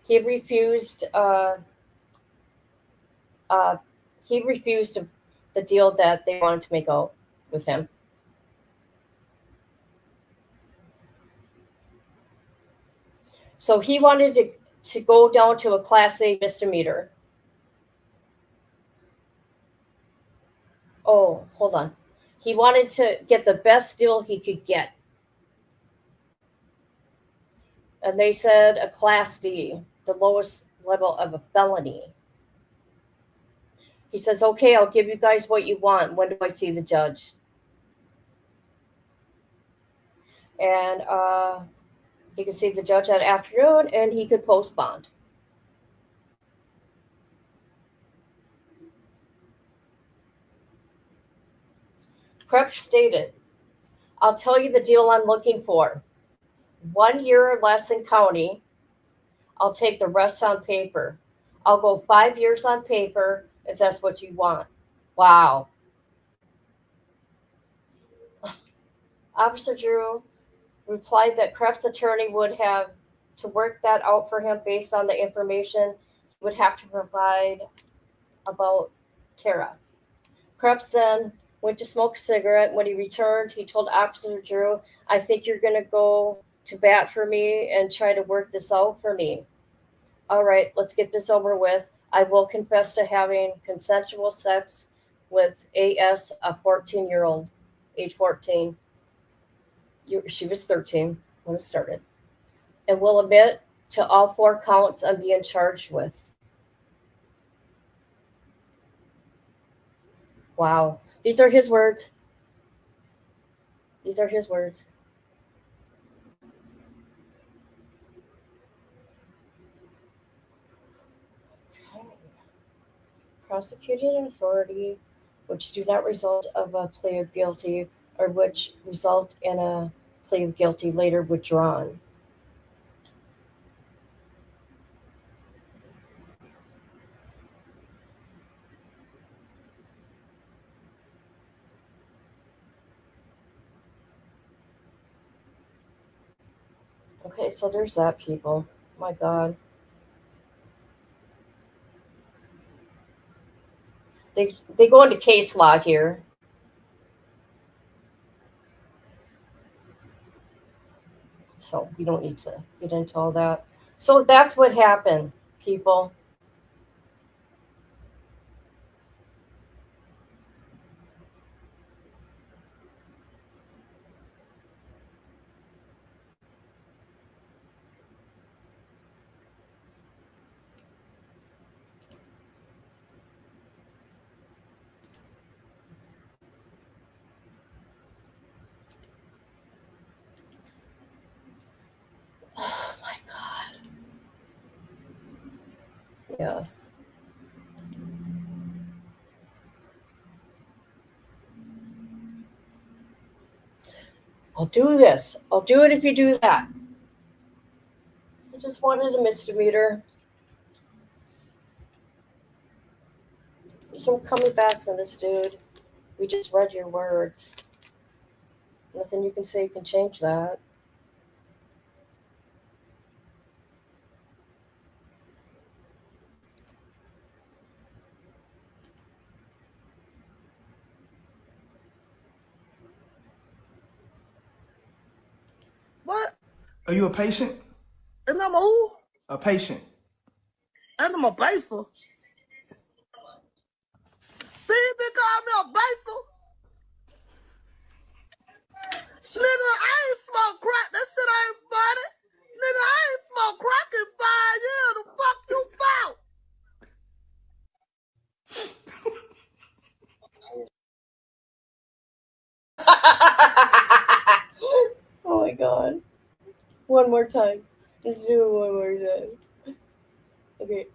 He refused. He refused the deal that they wanted to make out with him. So he wanted to go down to a Class A misdemeanor. Oh, hold on. He wanted to get the best deal he could get. And they said a Class D, the lowest level of a felony. He says, okay, I'll give you guys what you want. When do I see the judge? And he could see the judge that afternoon, and he could post bond. Krebs stated, I'll tell you the deal I'm looking for. 1 year or less in county. I'll take the rest on paper. I'll go 5 years on paper if that's what you want. Wow. Officer Drew replied that Krebs' attorney would have to work that out for him based on the information he would have to provide about Tara. Krebs then went to smoke a cigarette. When he returned, he told Officer Drew, I think you're going to go to bat for me and try to work this out for me. All right, let's get this over with. I will confess to having consensual sex with AS, a 14-year-old, age 14. She was 13 when it started. And will admit to all 4 counts I'm being charged with. Wow. These are his words. These are his words. Okay. Prosecuting authority which do not result of a plea of guilty or which result in a plea of guilty later withdrawn. Okay, so there's that, people. My God. They go into case law here. So we don't need to get into all that. So that's what happened, people. Oh my God. Yeah. I'll do this. I'll do it if you do that. I just wanted a misdemeanor. There's no coming back from this, dude. We just read your words. Nothing you can say can change that. What? Are you a patient? And I'm who? A patient. And I'm a baser. See, they call me a baser. Nigga, I ain't smoke crack. That shit ain't funny. Nigga, I ain't smoke crack in 5 years. The fuck you found? Oh my God. One more time. Let's do it one more time. Okay.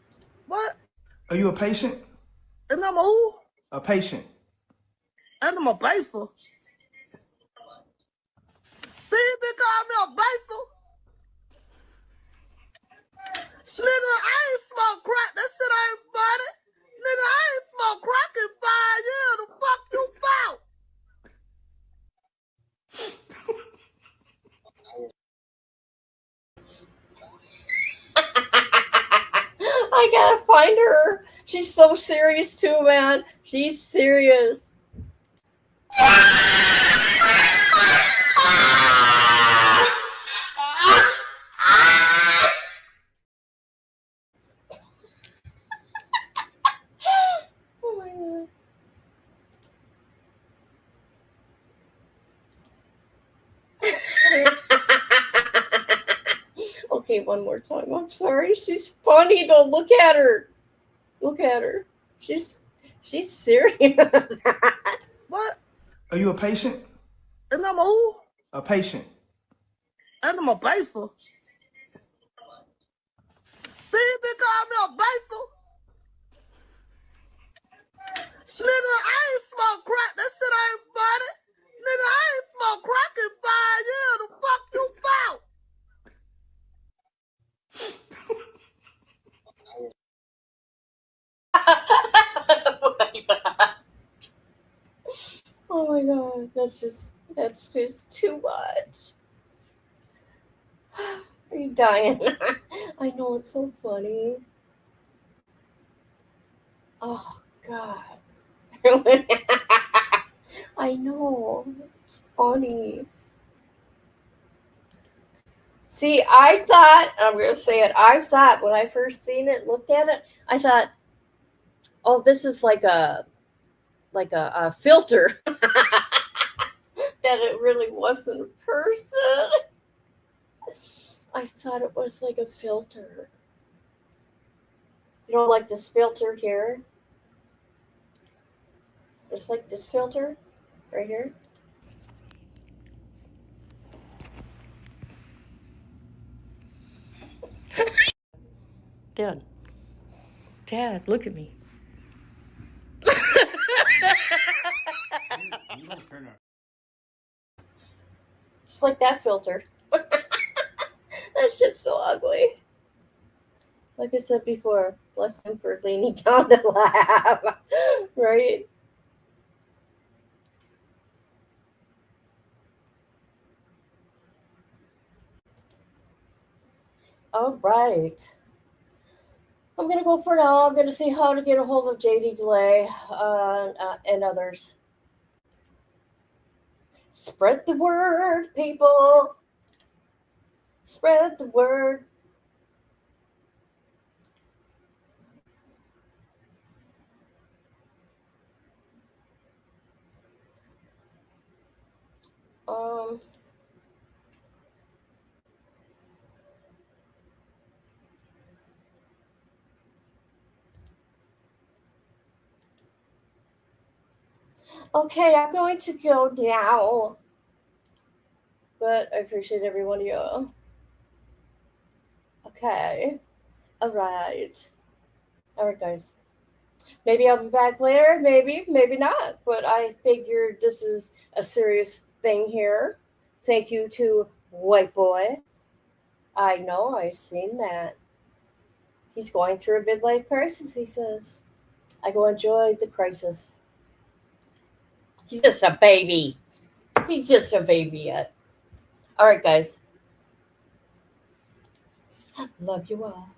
What? Are you a patient? And I'm who? A patient. And I'm a baser. See, they call me a baser. Nigga, I ain't smoke crack. That shit ain't funny. Nigga, I ain't smoke crack in 5 years. The fuck you found? I gotta find her. She's so serious too, man. She's serious. Oh my God. Okay, one more time. I'm sorry. She's funny though. Look at her. Look at her. She's serious. What? Are you a patient? And I'm who? A patient. And I'm a baser. See, you been calling me a baser? Nigga, I ain't smoke crack. That shit ain't funny. Nigga, I ain't smoke crack in 5 years. The fuck you found? Oh my god, that's just too much. Are you dying? I know, it's so funny. Oh god. I know. It's funny. See, I thought, I'm gonna say it, I thought when I first seen it, looked at it, I thought, oh, this is like a filter. That it really wasn't a person. I thought it was like a filter. You know, like this filter here. It's like this filter right here. Dad, look at me. Just like that filter. That shit's so ugly. Like I said before, bless him for leaning down to laugh. Right? All right. I'm going to go for now. I'm going to see how to get a hold of JD Delay and others. Spread the word, people. Spread the word. Um, okay, I'm going to go now. But I appreciate every one of you. Okay. All right. All right, guys. Maybe I'll be back later. Maybe not. But I figured this is a serious thing here. Thank you to White Boy. I know, I've seen that. He's going through a midlife crisis, he says. I go enjoy the crisis. He's just a baby. He's just a baby yet. All right, guys. Love you all.